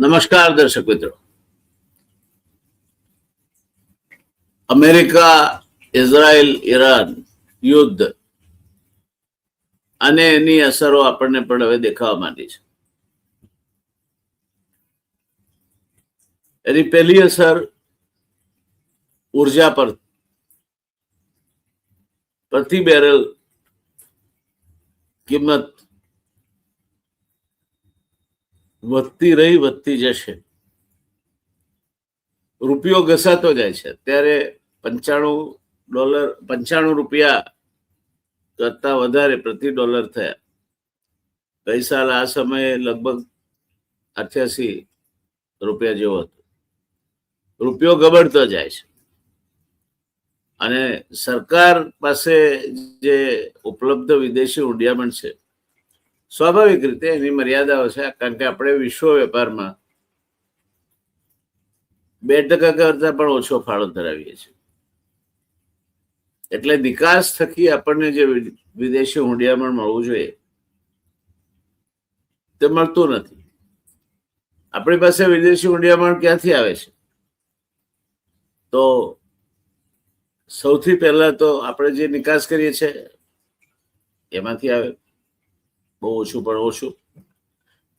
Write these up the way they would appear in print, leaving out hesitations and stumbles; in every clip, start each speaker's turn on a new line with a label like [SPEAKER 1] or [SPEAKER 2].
[SPEAKER 1] નમસ્કાર દર્શક મિત્રો. અમેરિકા, ઇઝરાયલ, ઈરાન યુદ્ધ અને એની અસરો આપણને પણ હવે દેખાવા માંડી છે. એની પહેલી અસર ઉર્જા પર, પ્રતિ બેરલ કિંમત વધતી જશે. રૂપિયો ઘસાતો જાય છે. અત્યારે $95 કરતા વધારે પ્રતિ ડોલર થયા. ગઈ સાલ આ સમયે લગભગ $88 જેવો હતો. રૂપિયો ગબડતો જાય છે અને સરકાર પાસે જે ઉપલબ્ધ વિદેશી હુંડિયામણ છે, સ્વાભાવિક રીતે એની મર્યાદાઓ છે. કારણ કે આપણે વિશ્વ વેપારમાં 2% કરતા પણ ઓછો ફાળો ધરાવીએ છીએ. એટલે નિકાસ થકી આપણને જે વિદેશી હુંડિયામણ મળવું જોઈએ તે મળતું નથી. આપણી પાસે વિદેશી હુંડિયામણ ક્યાંથી આવે છે? તો સૌથી પહેલા તો આપણે જે નિકાસ કરીએ છીએ એમાંથી આવે, બહુ ઓછું પણ ઓછું.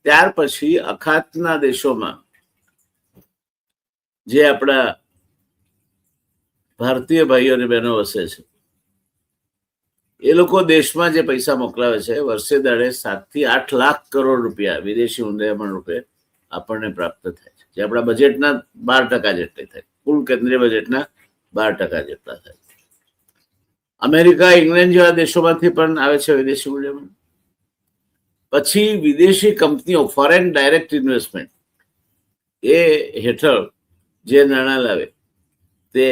[SPEAKER 1] ત્યાર પછી અખાતના દેશોમાં જે આપણા ભારતીય ભાઈઓ અને બહેનો વસે છે, એ લોકો દેશમાં જે પૈસા મોકલાવે છે, વર્ષે દાડે 7 થી 8 લાખ કરોડ રૂપિયા વિદેશી હુંડિયામણ રૂપે આપણને પ્રાપ્ત થાય છે, જે આપણા બજેટના 12% જેટલી થાય. કુલ કેન્દ્રીય બજેટના 12% જેટલા થાય. અમેરિકા, ઇંગ્લેન્ડ જેવા દેશોમાંથી પણ આવે છે વિદેશી હુંડિયામણ. પછી વિદેશી કંપનીઓ, ફોરેન ડાયરેક્ટ ઇન્વેસ્ટમેન્ટ, એ હેઠળ જે નાણાં લાવે તે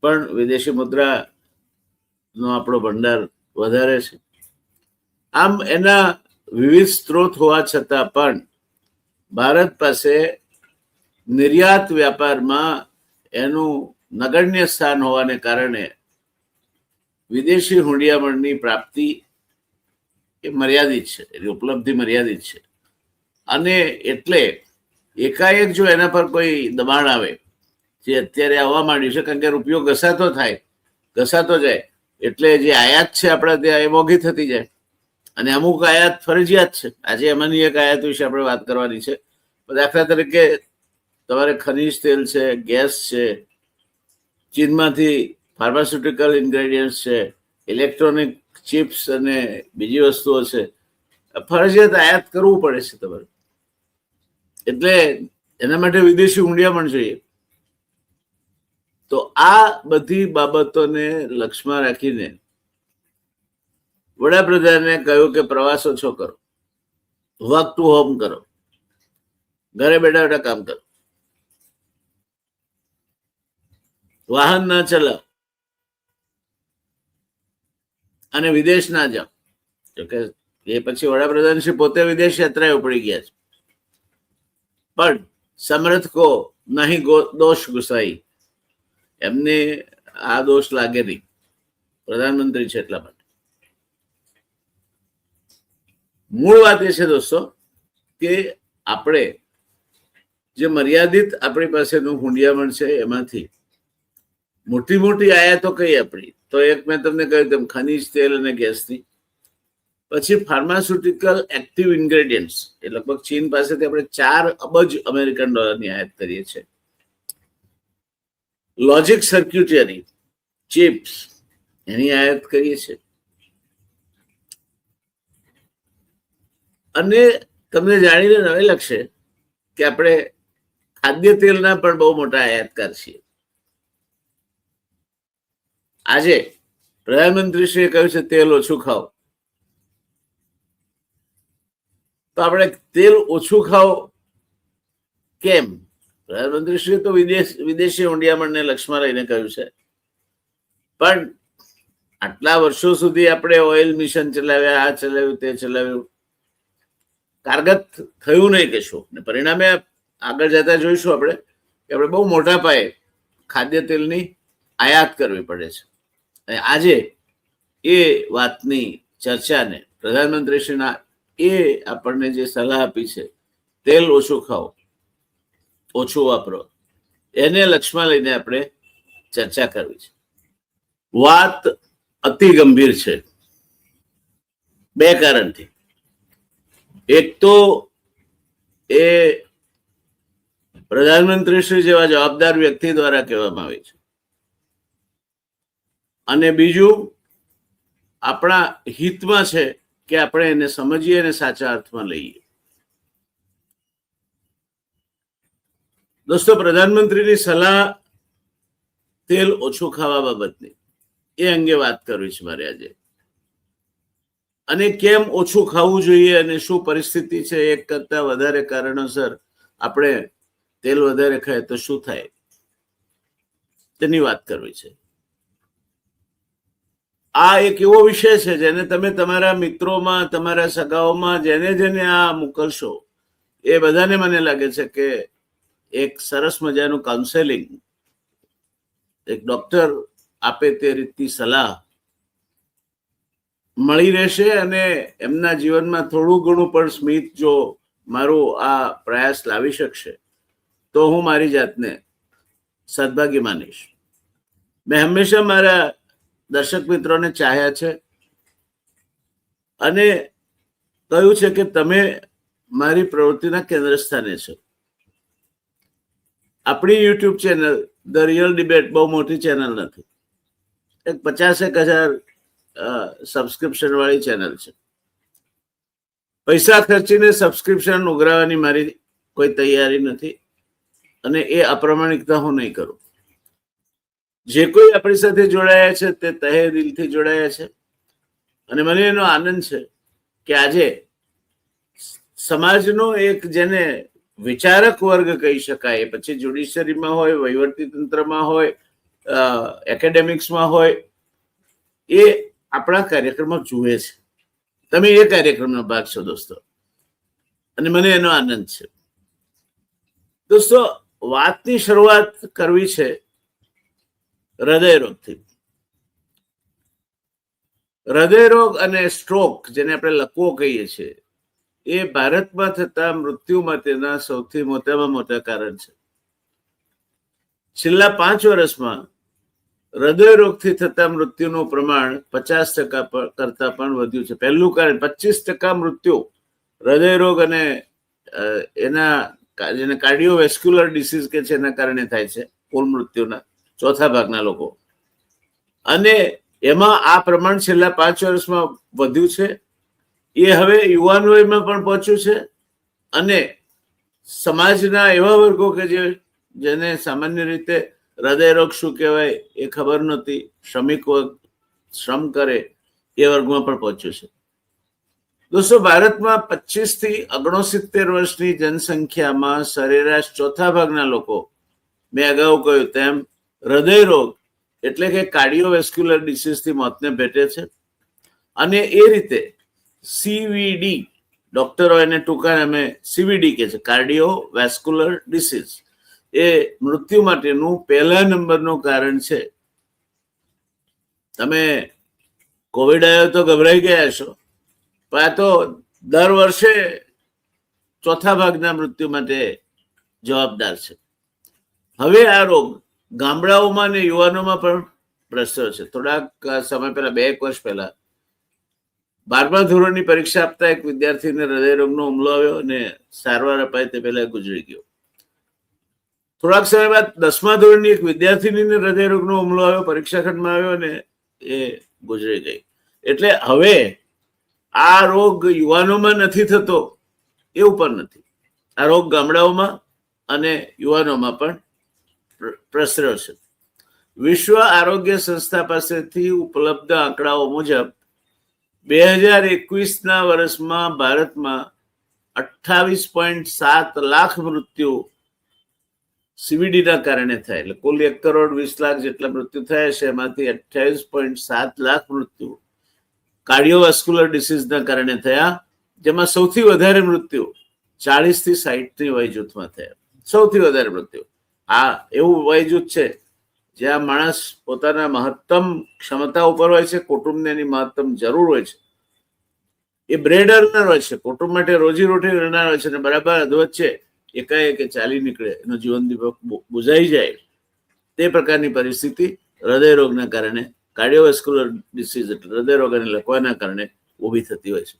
[SPEAKER 1] પણ વિદેશી મુદ્રાનો આપણો ભંડાર વધારે છે. આમ એના વિવિધ સ્ત્રોત હોવા છતાં પણ ભારત પાસે નિર્યાત વ્યાપારમાં એનું નગણ્ય સ્થાન હોવાને કારણે વિદેશી હુંડિયામણની પ્રાપ્તિ એ મર્યાદિત છે, એની ઉપલબ્ધિ મર્યાદિત છે. અને એટલે એકાએક જો એના પર કોઈ દબાણ આવે, જે અત્યારે આવવા માંડ્યું છે, કારણ કે રૂપિયો ઘસાતો જાય એટલે જે આયાત છે આપણા ત્યાં એ મોંઘી થતી જાય. અને અમુક આયાત ફરજિયાત છે. આજે એમાંની એક આયાત વિશે આપણે વાત કરવાની છે. દાખલા તરીકે તમારે ખનીજ તેલ છે, ગેસ છે, ચીનમાંથી ફાર્માસ્યુટિકલ ઇન્ગ્રેડિયન્ટ્સ છે, ઇલેક્ટ્રોનિક ચિપ્સ અને બીજી વસ્તુઓ છે, ફરજિયાત આયાત કરવું પડે છે તમારે. એટલે એના માટે વિદેશી હુંડિયામણ જોઈએ. તો આ બધી બાબતોને લક્ષમાં રાખીને વડાપ્રધાને કહ્યું કે પ્રવાસ ઓછો કરો, વર્ક ટુ હોમ કરો, ઘરે બેઠા બેઠા કામ કરો, વાહન ના ચલાવો અને વિદેશ ના જાઓ. જોકે એ પછી વડાપ્રધાન શ્રી પોતે વિદેશ યાત્રાએ ઉપડી ગયા છે. પણ સમર્થ કો નહીં દોષ ગુસાઈ, એમને આ દોષ લાગે નહીં. પ્રધાનમંત્રી છે એટલા માટે. મૂળ વાત એ છે દોસ્તો કે આપણે જે મર્યાદિત આપણી પાસેનું હુંડિયામણ છે એમાંથી મોટી આયાતો કઈ આપણી, તો એક મેં તમને કહ્યું તેમ ખનીજ તેલ અને ગેસની. પછી ફાર્માસ્યુટિકલ એક્ટિવ ઇન્ગ્રેડિયન્ટ્સ, એ લગભગ ચીન પાસેથી આપણે $4 અબજ આયાત કરીએ છીએ. લોજિક સર્ક્યુટરી, ચિપ્સ, એની આયાત કરીએ છીએ. અને તમને જાણીને નવાઈ લાગશે કે આપણે ખાદ્ય તેલના પણ બહુ મોટા આયાતકાર છીએ. આજે પ્રધાનમંત્રીશ્રીએ કહ્યું છે તેલ ઓછું ખાઓ, તો આપણે તેલ ઓછું ખાઓ કેમ? પ્રધાનમંત્રીશ્રીએ તો વિદેશી હુંડિયામણને લક્ષમાં લઈને કહ્યું છે. પણ આટલા વર્ષો સુધી આપણે ઓઇલ મિશન ચલાવ્યા, આ ચલાવ્યું, તે ચલાવ્યું, કારગત થયું નહીં કશું. ને પરિણામે આગળ જતા જોઈશું આપણે કે આપણે બહુ મોટા પાયે ખાદ્ય તેલની આયાત કરવી પડે છે. અને આજે એ વાતની ચર્ચાને પ્રધાનમંત્રીશ્રીના એ આપણને જે સલાહ આપી છે તેલ ઓછું ખાઓ, ઓછું વાપરો, એને લક્ષ્યમાં લઈને આપણે ચર્ચા કરવી છે. વાત અતિ ગંભીર છે બે કારણથી. એક તો એ પ્રધાનમંત્રી શ્રી જેવા જવાબદાર વ્યક્તિ દ્વારા કહેવામાં આવી છે, અને બીજું આપણા હિતમાં છે કે આપણે એને સમજીએ અને સાચા અર્થમાં લઈએ. દોસ્તો, પ્રધાનમંત્રીની સલાહ તેલ ઓછું ખાવા બાબતની, એ અંગે વાત કરવી છે મારે આજે. અને કેમ ઓછું ખાવું જોઈએ અને શું પરિસ્થિતિ છે, એક કરતા વધારે કારણોસર આપણે તેલ વધારે ખાય તો શું થાય, તેની વાત કરવી છે. આ એક એવો વિષય છે જેને તમે તમારા મિત્રોમાં, તમારા સગાઓમાં જેને જેને આ મોકલશો એ બધાને મને લાગે છે કે એક સરસ મજાનું કાઉન્સેલિંગ, એક ડોક્ટર આપે તે રીતની સલાહ મળી રહેશે, અને એમના જીવનમાં થોડું ઘણું પણ સ્મિત જો મારો આ પ્રયાસ લાવી શકશે તો હું મારી જાતને સદભાગી માનીશ. મેં હંમેશા મારા દર્શક મિત્રોને ચાહ્યા છે અને કહ્યું છે કે તમે મારી પ્રવૃત્તિના કેન્દ્ર સ્થાને છો. આપણી YouTube channel the real debate બહુ મોટી ચેનલ નથી, એક 50,000 સબસ્ક્રિપ્શન વાળી ચેનલ છે. પૈસા ખર્ચીને સબસ્ક્રિપ્શન ઉઘરાવવાની મારી કોઈ તૈયારી નથી, અને એ અપ્રામાણિકતા હું નહીં કરું. જે કોઈ આપણી સાથે જોડાયા છે તે તહે દિલથી જોડાયા છે, અને મને એનો આનંદ છે કે આજે સમાજનો એક જેને વિચારક વર્ગ કહી શકાય, પછી જ્યુડિશરીમાં હોય, વહીવટી તંત્રમાં હોય, એકેડેમિક્સમાં હોય, એ આપણા કાર્યક્રમો જુએ છે. તમે એ કાર્યક્રમનો ભાગ છો દોસ્તો, અને મને એનો આનંદ છે. દોસ્તો, વાતની શરૂઆત કરવી છે હૃદયરોગથી. હૃદયરોગ અને સ્ટ્રોક, જેને આપણે લકવો કહીએ છીએ, એ ભારતમાં થતા મૃત્યુ માટેના સૌથી મોટામાં મોટા કારણ છે. છેલ્લા 5 વર્ષમાં હૃદયરોગથી થતા મૃત્યુનું પ્રમાણ 50% કરતા પણ વધ્યું છે. પહેલું કારણ 25% મૃત્યુ હૃદયરોગ અને એના જેને કાર્ડિયોવેસ્ક્યુલર ડિસીઝ કે છે એના કારણે થાય છે, કુલ મૃત્યુના ચોથા ભાગના લોકો. અને એમાં આ પ્રમાણ છેલ્લા 5 વર્ષમાં વધ્યું છે. એ હવે યુવાન વયમાં પણ પહોંચ્યું છે, અને સમાજના એવા વર્ગો કે જેને સામાન્ય રીતે હૃદયરોગ શું કહેવાય એ ખબર નહોતી, શ્રમિક વર્ગ, શ્રમ કરે એ વર્ગમાં પણ પહોંચ્યું છે. દોસ્તો, ભારતમાં 25 થી 69 વર્ષની જનસંખ્યામાં સરેરાશ ચોથા ભાગના લોકો, મેં અગાઉ કહ્યું તેમ, હૃદયરોગ એટલે કે કાર્ડિયોવેસ્ક્યુલર ડિસીઝથી મોતને ભેટે છે. અને એ રીતે CVD, ડોક્ટરો એને ટૂંકા નામે CVD કહે છે, કાર્ડિયોવેસ્ક્યુલર ડિસીઝ, એ મૃત્યુ માટેનું પહેલા નંબરનું કારણ છે. તમે કોવિડ આવ્યો તો ગભરાઈ ગયા છો, પણ આ તો દર વર્ષે ચોથા ભાગના મૃત્યુ માટે જવાબદાર છે. હવે આ રોગ ગામડાઓમાં અને યુવાનોમાં પણ પ્રસર્યો છે. થોડાક સમય પહેલા, 2 વર્ષ પહેલા, 12મા ધોરણની પરીક્ષા આપતા એક વિદ્યાર્થીને હૃદયરોગનો હુમલો આવ્યો અને સારવાર અપાય તે પહેલા ગુજરી ગયો. થોડાક સમય બાદ 10મા ધોરણની એક વિદ્યાર્થીનીને હૃદયરોગનો હુમલો આવ્યો, પરીક્ષા ખંડમાં આવ્યો અને એ ગુજરી ગઈ. એટલે હવે આ રોગ યુવાનોમાં નથી થતો એવું પણ નથી. આ રોગ ગામડાઓમાં અને યુવાનોમાં પણ પ્રસર્યો છે. વિશ્વ આરોગ્ય સંસ્થા પાસેથી ઉપલબ્ધ આંકડાઓ મુજબ 2021ના વર્ષમાં ભારતમાં 28.7 લાખ મૃત્યુ CVDના કારણે થાય. એટલે કુલ 1,20,00,000 જેટલા મૃત્યુ થયા છે, એમાંથી 28.7 લાખ મૃત્યુ કાર્ડિયોવેસ્ક્યુલર ડિસીઝના કારણે થયા, જેમાં સૌથી વધારે મૃત્યુ 40 થી 60ની વય જૂથમાં થયા. સૌથી વધારે મૃત્યુ. આ એવું વય જૂથ છે જ્યાં માણસ પોતાના મહત્તમ ક્ષમતા ઉપર હોય છે, કુટુંબને એની મહત્તમ જરૂર હોય છે, એ બ્રેડ અર્નર હોય છે, કુટુંબ માટે રોજીરોટી રહેનાર હોય છે, અને બરાબર અધવચ્ચે એકાએક ચાલી નીકળે, એનો જીવન દીપક બુઝાઈ જાય, તે પ્રકારની પરિસ્થિતિ હૃદયરોગના કારણે, કાર્ડિયોવેસ્ક્યુલર ડિસીઝ એટલે હૃદયરોગ અને લકવાના કારણે ઊભી થતી હોય છે.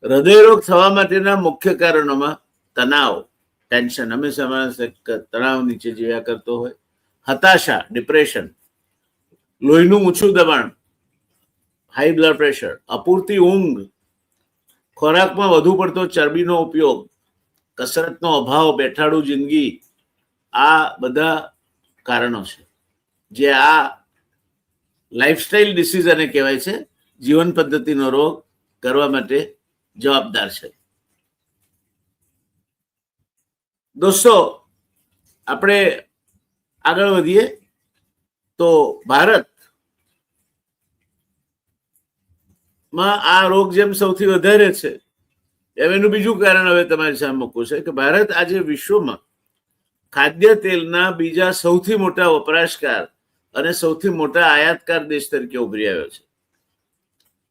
[SPEAKER 1] હૃદયરોગ થવા માટેના મુખ્ય કારણોમાં તણાવ, ટેન્શન, હંમેશા માણસ તણાવ નીચે જીવ્યા કરતો હોય, હતાશા, ડિપ્રેશન, લોહીનું ઊંચું દબાણ, હાઈ બ્લડ પ્રેશર, અપૂરતી ઊંઘ, ખોરાકમાં વધુ પડતો ચરબીનો ઉપયોગ, કસરતનો અભાવ, બેઠાડું જિંદગી, આ બધા કારણો છે જે આ લાઈફસ્ટાઈલ ડિસીઝ અને કહેવાય છે, જીવન પદ્ધતિનો રોગ કરવા માટે જવાબદાર છે. દોસ્તો, આપણે આગળ વધીએ તો ભારતમાં આ રોગ જેમ સૌથી વધારે છે, એનું બીજું કારણ હવે તમારી સામે મૂકવું છે કે ભારત આજે વિશ્વમાં ખાદ્ય તેલના બીજા સૌથી મોટા વપરાશકાર અને સૌથી મોટા આયાતકાર દેશ તરીકે ઉભરી આવ્યો છે.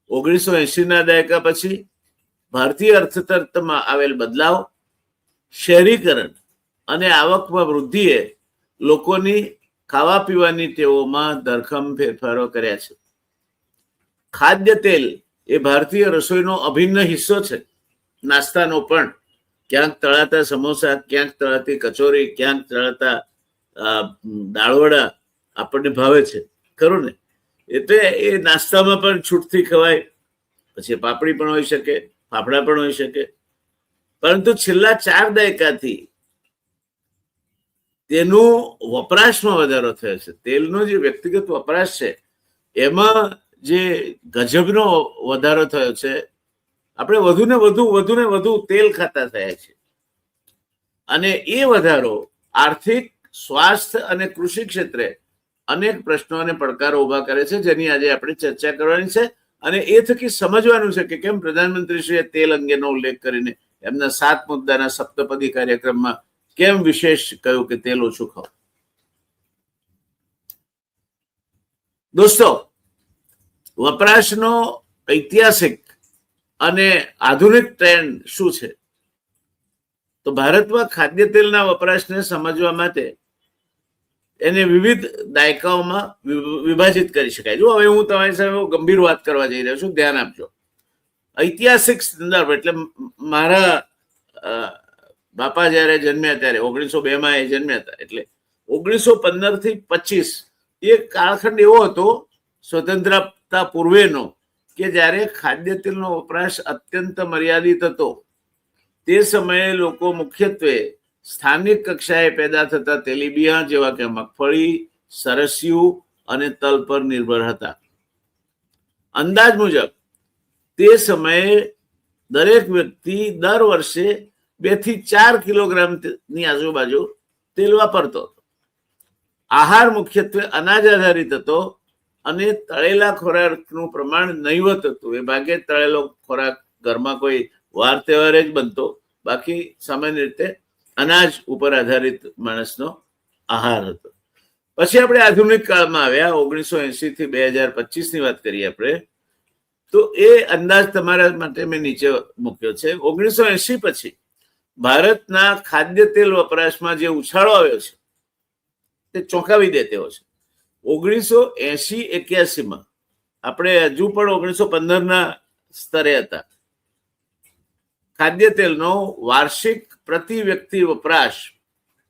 [SPEAKER 1] 1980ના દાયકા પછી ભારતીય અર્થતંત્રમાં આવેલ બદલાવ, શહેરીકરણ અને આવકમાં વૃદ્ધિએ લોકોની ખાવા પીવાની ટેવોમાં ધરખમ ફેરફારો કર્યા છે. ખાદ્ય તેલ એ ભારતીય રસોઈનો અભિન્ન હિસ્સો છે. નાસ્તાનો પણ, ક્યાંક તળાતા સમોસા, ક્યાંક તળાતી કચોરી, ક્યાંક તળાતા દાળવડા આપણને ભાવે છે, ખરું ને? એટલે એ નાસ્તામાં પણ છૂટથી ખવાય, પછી પાપડી પણ હોઈ શકે, ફાફડા પણ હોઈ શકે. પરંતુ છેલ્લા 4 દાયકાથી તેનો વપરાશમાં વધારો થયો છે. તેલનો જે વ્યક્તિગત વપરાશ છે એમાં જે ગજબનો વધારો થયો છે. આપણે વધુને વધુ તેલ ખાતા થયા છે, અને એ વધારો આર્થિક, સ્વાસ્થ્ય અને કૃષિ ક્ષેત્રે અનેક પ્રશ્નો અને પડકારો ઉભા કરે છે, જેની આજે આપણે ચર્ચા કરવાની છે. અને એ થકી સમજવાનું છે કે કેમ પ્રધાનમંત્રીશ્રીએ તેલ અંગેનો ઉલ્લેખ કરીને એમના 7 મુદ્દાના સપ્તપદી કાર્યક્રમમાં કેમ વિશેષ કહ્યું કે તેલ ઓછું ખાઓ. દોસ્તો, વપરાશનો ઐતિહાસિક અને આધુનિક ટ્રેન્ડ શું છે? તો ભારતમાં ખાદ્ય તેલના વપરાશને સમજવા માટે એને વિવિધ દાયકાઓમાં વિભાજિત કરી શકાય. જો હવે હું તમારી સામે ગંભીર વાત કરવા જઈ રહ્યો છું, ધ્યાન આપજો. ઐતિહાસિક સંદર્ભ એટલે મારા બાપા જયારે જન્મ્યા ત્યારે 1902માં એ જન્મ્યા હતા, એટલે 1915 થી 25 એ કાળખંડ એવો હતો સ્વતંત્રતા પૂર્વેનો કે જ્યારે ખાદ્ય તેલનો વપરાશ અત્યંત મર્યાદિત હતો. તે સમયે લોકો મુખ્યત્વે સ્થાનિક કક્ષાએ પેદા થતા તેલીબિયાં જેવા કે મગફળી, સરસ્યું અને તલ પર નિર્ભર હતા. અંદાજ મુજબ તે સમયે દરેક વ્યક્તિ દર વર્ષે 2 થી 4 કિલોગ્રામની આજુબાજુ તેલ વાપરતો હતો. આહાર મુખ્યત્વે અનાજ આધારિત હતો અને તળેલા ખોરાકનું પ્રમાણ નહીવત હતું. એ ભાગે તળેલો ખોરાક ઘરમાં કોઈ વાર તહેવારે જ બનતો, બાકી સામાન્ય રીતે અનાજ ઉપર આધારિત માણસનો આહાર હતો. પછી આપણે આધુનિક કાળમાં આવ્યા, 1980 થી 2025ની વાત કરીએ આપણે, તો એ અંદાજ તમારા માટે મેં નીચે મૂક્યો છે. 1980 પછી ભારતના ખાદ્ય તેલ વપરાશમાં જે ઉછાળો આવ્યો છે તે ચોંકાવી દે તેવો છે. 1980-81માં આપણે હજુ પણ 1915ના સ્તરે હતા. ખાદ્ય તેલનો વાર્ષિક પ્રતિ વ્યક્તિ વપરાશ,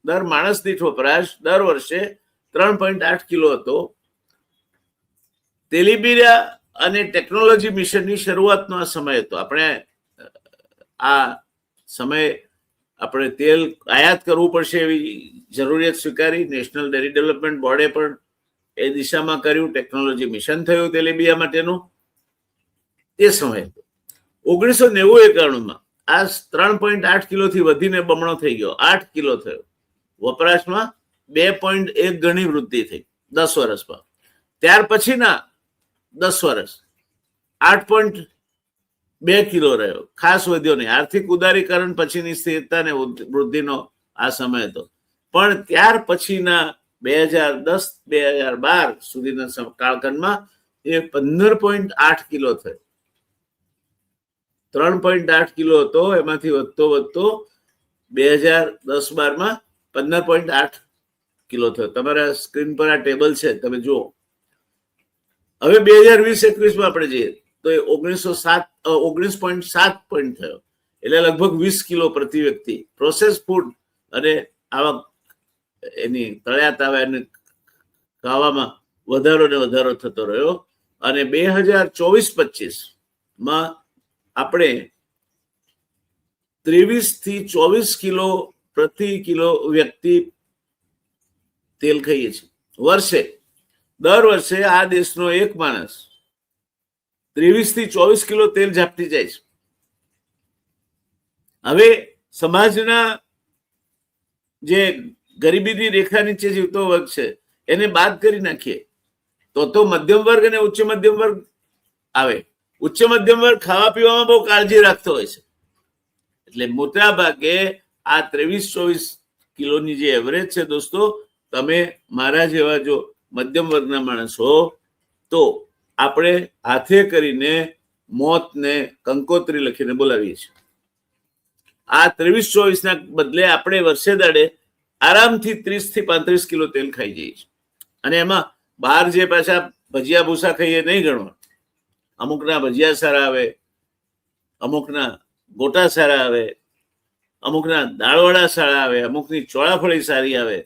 [SPEAKER 1] દર માણસ દીઠ વપરાશ દર વર્ષે 3.8 કિલો હતો. તેલીબિયાં અને ટેકનોલોજી મિશનની શરૂઆતનો આ સમય હતો. આપણે આ સમય આપણે તેલ આયાત કરવું પડશે એવી જરૂરિયાત સ્વીકારી. નેશનલ ડેરી ડેવલપમેન્ટ બોર્ડે પણ એ દિશામાં કર્યું. ટેકનોલોજી મિશન થયું તેલીબિયાં માટેનું. તે સમયે 1990-91માં આ 3.8 કિલોથી વધીને બમણો થઈ ગયો, 8 કિલો થયો. વપરાશમાં 2.1 ગણી વૃદ્ધિ થઈ 10 વર્ષમાં. ત્યાર પછીના 10 વર્ષ 8.2 કિલો રહ્યો, ખાસ વધ્યો નહીં. આર્થિક ઉદારીકરણ પછીની સ્થિરતા ને વૃદ્ધિનો આ સમય હતો. પણ ત્યાર પછીના 2010-2012 સુધીના કાળખંડમાં એ 15.8 કિલો થયો. 3.8 કિલો હતો, એમાંથી વધતો વધતો 2010-12 15.8 કિલો થયો. તમારા સ્ક્રીન પર આ ટેબલ છે, તમે જુઓ. હવે 2020-21 આપણે જઈએ તો એ 19.7 પોઈન્ટ થયો, એટલે લગભગ 20 કિલો પ્રતિ વ્યક્તિ. પ્રોસેસ ફૂડ અને આવા એની તળ્યા તાવા એને ખાવામાં વધારો ને વધારો થતો રહ્યો. અને 2024-25 આપણે 23 થી 24 કિલો પ્રતિ કિલો વ્યક્તિ તેલ ખાઈએ છીએ વર્ષે. દર વર્ષે આ દેશનો એક માણસ 23 થી 24 કિલો તેલ ઝાપટી જાય છે. હવે સમાજના જે ગરીબીની રેખા નીચે જીવતો વર્ગ છે એને બાદ કરી નાખીએ તો મધ્યમ વર્ગ અને ઉચ્ચ મધ્યમ વર્ગ આવે. ઉચ્ચ મધ્યમ વર્ગ ખાવા પીવામાં બહુ કાળજી રાખતો હોય છે, એટલે મોટા ભાગે આ 23-24 કિલોની જે એવરેજ છે દોસ્તો, તમે મારા જેવા જો મધ્યમ વર્ગના માણસ હો તો આપણે હાથે કરીને મોતને કંકોત્રી લખીને બોલાવીએ છીએ. આ 23-24 ના બદલે આપણે વર્ષે દાડે આરામથી 30 થી 35 કિલો તેલ ખાઈ જઈએ છીએ. અને એમાં બહાર જે પાછા ભજીયા ભૂસા ખાઈએ નહીં ગણવા. અમુકના ભજીયા સારા આવે, અમુકના ગોટા સારા આવે, અમુકના દાળવડા સારા આવે, અમુકની ચોળાફળી સારી આવે.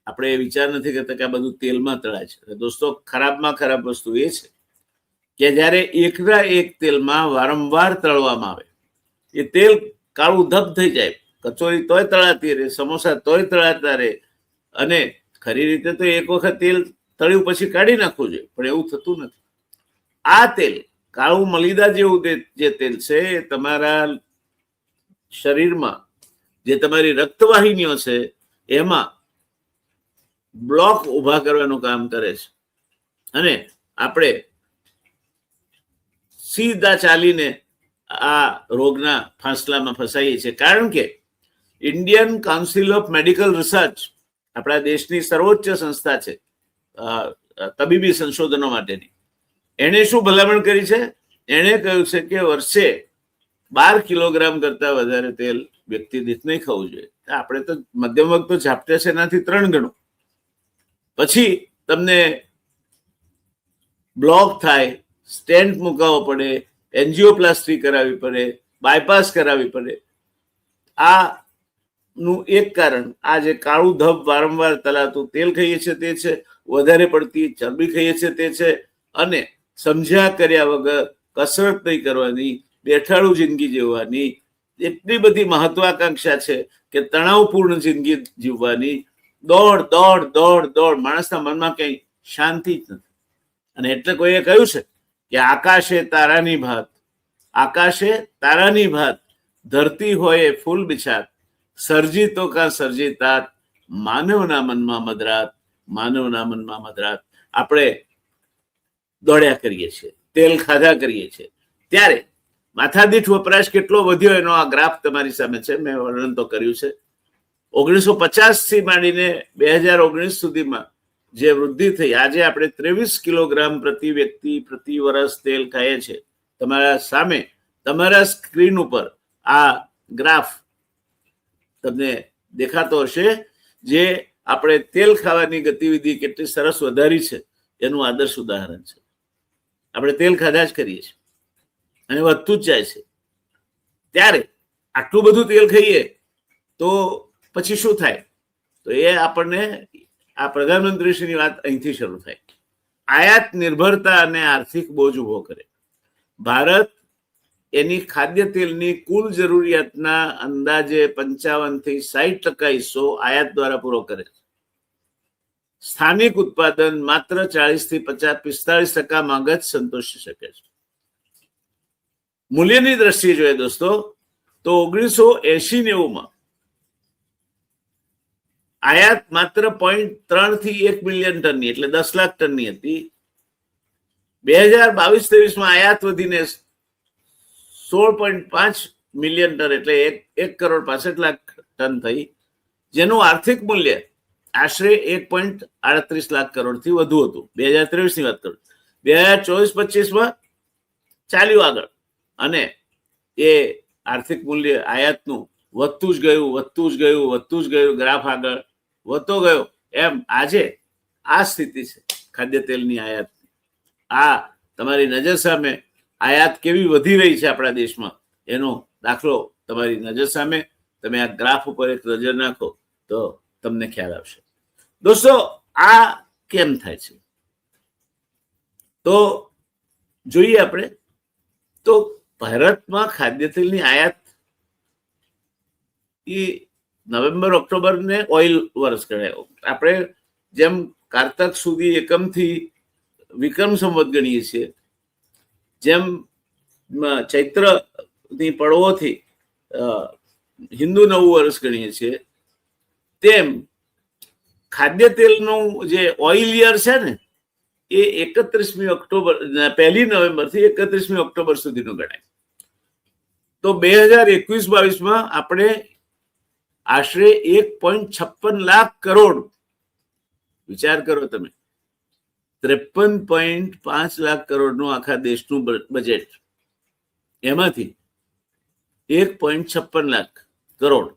[SPEAKER 1] આપણે એ વિચાર નથી કરતા કે આ બધું તેલમાં તળાય છે. દોસ્તો, ખરાબમાં ખરાબ વસ્તુ એ છે કે જ્યારે એકના એક તેલમાં વારંવાર તળવામાં આવે, એ તેલ કાળું ધબ થઈ જાય. કચોરી તોય તળાતી રહે, સમોસા તોય તળાતા રહે, અને ખરી રીતે તો એક વખત તેલ તળ્યું પછી કાઢી નાખવું જોઈએ, પણ એવું થતું નથી. આ તેલ કાળું મલીદા જેવું જે તેલ છે એ તમારા શરીરમાં જે તમારી રક્તવાહિનીઓ છે એમાં બ્લોક ઉભા કરવાનું કામ કરે છે. અને આપણે સીધા ચાલીને આ રોગના ફાંસલામાં ફસાઈએ છીએ. કારણ કે Indian council of medical research આપણા દેશની સર્વોચ્ચ સંસ્થા છે તબીબી સંશોધનો માટેની, એણે શું ભલામણ કરી છે? એણે કહ્યું છે કે વર્ષે 12 કિલોગ્રામ કરતા વધારે તેલ વ્યક્તિ દીઠ નહીં ખાવું જોઈએ. આપણે તો મધ્યમ વર્ગ તો ઝાપટે છે એનાથી 3 ગણું. પછી તમને બ્લોક થાય, સ્ટેન્ટ મુકાવવો પડે, એન્જિયોપ્લાસ્ટી કરાવવી પડે, બાયપાસ કરાવવી પડે. આ નું એક કારણ આ જે કાળું ધબ વારંવાર તળાતું તેલ ખાઈએ છીએ તે છે, વધારે પડતી ચરબી ખાઈએ છીએ તે છે, અને સમજ્યા કર્યા વગર કસરત નહીં કરવાની, બેઠાડું જિંદગી જીવવાની, એટલી બધી મહત્વાકાંક્ષા છે કે તણાવપૂર્ણ જિંદગી જીવવાની, દોડ દોડ દોડ દોડ, માણસના મનમાં કઈ શાંતિ જ નથી. અને એટલે કોઈએ કહ્યું છે કે આકાશે તારાની ભાત, આકાશે તારાની ભાત, ધરતી હોય ફૂલ બિછાત, સર્જી તો કા સર્જી તાત, માનવના મનમાં મદરાત, માનવના મનમાં મદરાત. આપણે દોડ્યા કરીએ છીએ, તેલ ખાધા કરીએ છીએ, ત્યારે માથાદીઠ વપરાશ કેટલો વધ્યો એનો આ ગ્રાફ તમારી સામે છે. મેં વર્ણન તો કર્યું છે. 1950 થી માંડીને 2019 સુધીમાં જે વૃદ્ધિ થઈ, આજે આપણે 23 કિલોગ્રામ પ્રતિ વ્યક્તિ પ્રતિ વર્ષ તેલ ખાઈએ છીએ. તમારા સામે તમારા સ્ક્રીન ઉપર આ ગ્રાફ તમને દેખાતો હશે, જે આપણે તેલ ખાવાની ગતિવિધિ કેટલી સરસ વધારી છે એનું આદર્શ ઉદાહરણ છે. આપણે તેલ ખાધા જ કરીએ છીએ અને વધતું જ જાય છે. ત્યારે આટલું બધું તેલ ખાઈએ તો પછી શું થાય? તો એ આપણને આ પ્રધાનમંત્રીશ્રીની વાત અહીંથી શરૂ થાય. આયાત નિર્ભરતા અને આર્થિક બોજ ઉભો કરે. ભારત એની ખાદ્ય તેલની કુલ જરૂરિયાતના અંદાજે 55 થી 60% હિસ્સો આયાત દ્વારા પૂરો કરે છે. સ્થાનિક ઉત્પાદન માત્ર 40 થી 45% જ સંતોષી શકે છે. મૂલ્યની દ્રષ્ટિએ જોઈએ દોસ્તો તો 1980-90 આયાત માત્ર 0.3 થી 1 મિલિયન ટનની, એટલે 10 લાખ ટનની હતી. 2022-23 આયાત વધીને 16.5 મિલિયન ટન, એટલે 1,65,00,000 ટન થઈ, જેનું આર્થિક મૂલ્ય આશરે 1.38 લાખ કરોડથી વધુ હતું. 2023 ની વાત કરું. 2024-25 ચાલ્યું આગળ, અને એ આર્થિક મૂલ્ય આયાતનું વધતું જ ગયું, ગ્રાફ આગળ વધતો ગયો. એમ આજે આ સ્થિતિ છે ખાદ્ય તેલની આયાત. આ તમારી નજર સામે આયાત કેવી વધી રહી છે આપણા દેશમાં એનો દાખલો તમારી નજર સામે. તમે આ ગ્રાફ ઉપર એક નજર નાખો તો તમને ખ્યાલ આવશે. દોસ્તો, આ કેમ થાય છે તો જોઈએ આપણે. તો ભારતમાં ખાદ્ય તેલની આયાત એ નવેમ્બર ઓક્ટોબર ને ઓઇલ વર્ષ ગણાય. આપણે જેમ કારતક સુધી એકમથી વિક્રમ સંવત ગણીએ છીએ, જેમ ચૈત્ર ની પડવોથી હિન્દુ નવું વર્ષ ગણીએ છીએ, તેમ ખાદ્ય તેલનું જે ઓઇલ યર છે ને એ 31મી ઓક્ટોબર 1 નવેમ્બર થી 31મી ઓક્ટોબર સુધીનું ગણાય. તો 2021-22માં આપણે આશરે 1.56 લાખ કરોડ, વિચાર કરો તમે, 53.5 લાખ કરોડનું આખા દેશનું બજેટ, એમાંથી 1.56 લાખ કરોડ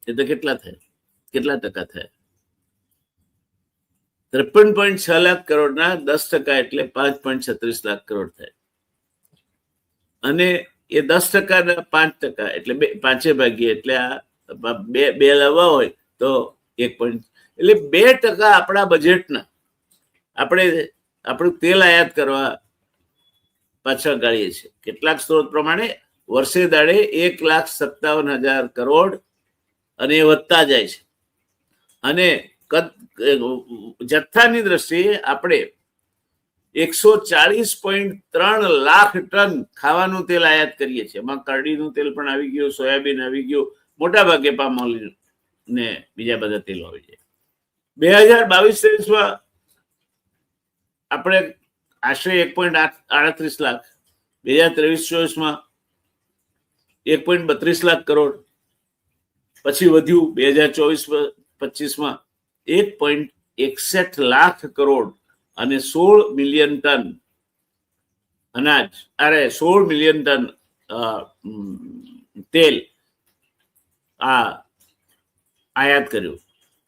[SPEAKER 1] એટલે કેટલા થયા? કેટલા ટકા થયા? 53.6 લાખ કરોડના 10% એટલે 5.36 લાખ કરોડ થાય. અને એ 10%ના 5% એટલે 5 ભાગીએ એટલે આ બે લાવવા હોય તો 1. એટલે 2% આપણા બજેટના આપણે આપણું તેલ આયાત કરવા પાછળ ગાળીએ છીએ. કેટલાક સ્ત્રોત પ્રમાણે વર્ષે દાડે 1,57,000 કરોડ, અને એ વધતા જાય છે. અને જથ્થાની દ્રષ્ટિએ આપણે 140.3 લાખ ટન ખાવાનું તેલ આયાત કરીએ છીએ. એમાં કરડીનું તેલ પણ આવી ગયું, સોયાબીન આવી ગયું, મોટા ભાગે પામ ઓઇલ ને બીજા બધા તેલો આવી જાય. 2022-23માં આપણે આશરે 1.38 લાખ, 2023-24માં 1.32 લાખ કરોડ, પછી વધ્યું 2024-25માં 1.61 લાખ કરોડ, અને 16 મિલિયન ટન અનાજ, 16 મિલિયન ટન તેલ આ આયાત કર્યું.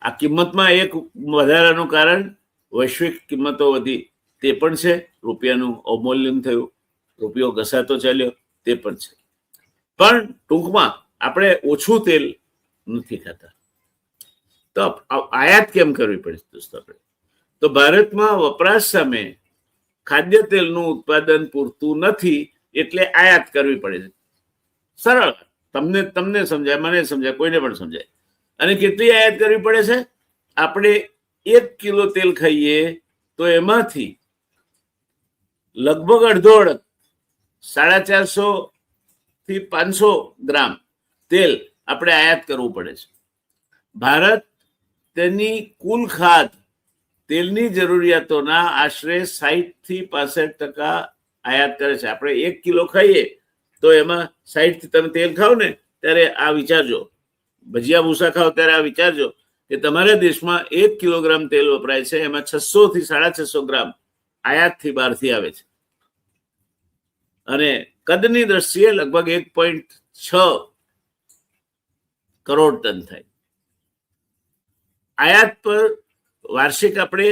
[SPEAKER 1] આ કિંમતમાં એક વધારાનું કારણ વૈશ્વિક કિંમતો વધી તે પણ છે. રૂપિયાનું અવમૂલ્યન થયું, રૂપિયો ઘસાતો ચાલ્યો તે પણ છે. પણ ટૂંકમાં આપણે ઓછું તેલ નથી ખાતા. તો આયાત કેમ કરવી પડે દોસ્તો? આપણે તો ભારતમાં વપરાશ સામે ખાદ્ય તેલનું ઉત્પાદન પૂરતું નથી એટલે આયાત કરવી પડે છે. સરળ, તમને સમજાય, મને સમજાય, કોઈને પણ સમજાય. અને કેટલી આયાત કરવી પડે છે? આપણે 1 કિલો તેલ ખાઈએ તો એમાંથી લગભગ અડધો 450 થી 500 ગ્રામ તેલ આપણે આયાત કરવું પડે છે. ભારત તેની કુલ ખાદ્ય તેલની જરૂરિયાતોના આશરે 60 થી 65% આયાત કરે છે. આપણે 1 કિલો ખાઈએ તો એમાં 60 તમે તેલ ખાઓ ને ત્યારે આ વિચારજો, ભજીયા ભૂસા ખાઓ ત્યારે આ વિચારજો કે તમારા દેશમાં 1 કિલોગ્રામ તેલ વપરાય છે, એમાં 600 થી 650 ગ્રામ આયાતથી બહારથી આવે છે. અને કદની દ્રષ્ટિએ લગભગ 1.6 કરોડ ટન થાય. આયાત પર વાર્ષિક આપણે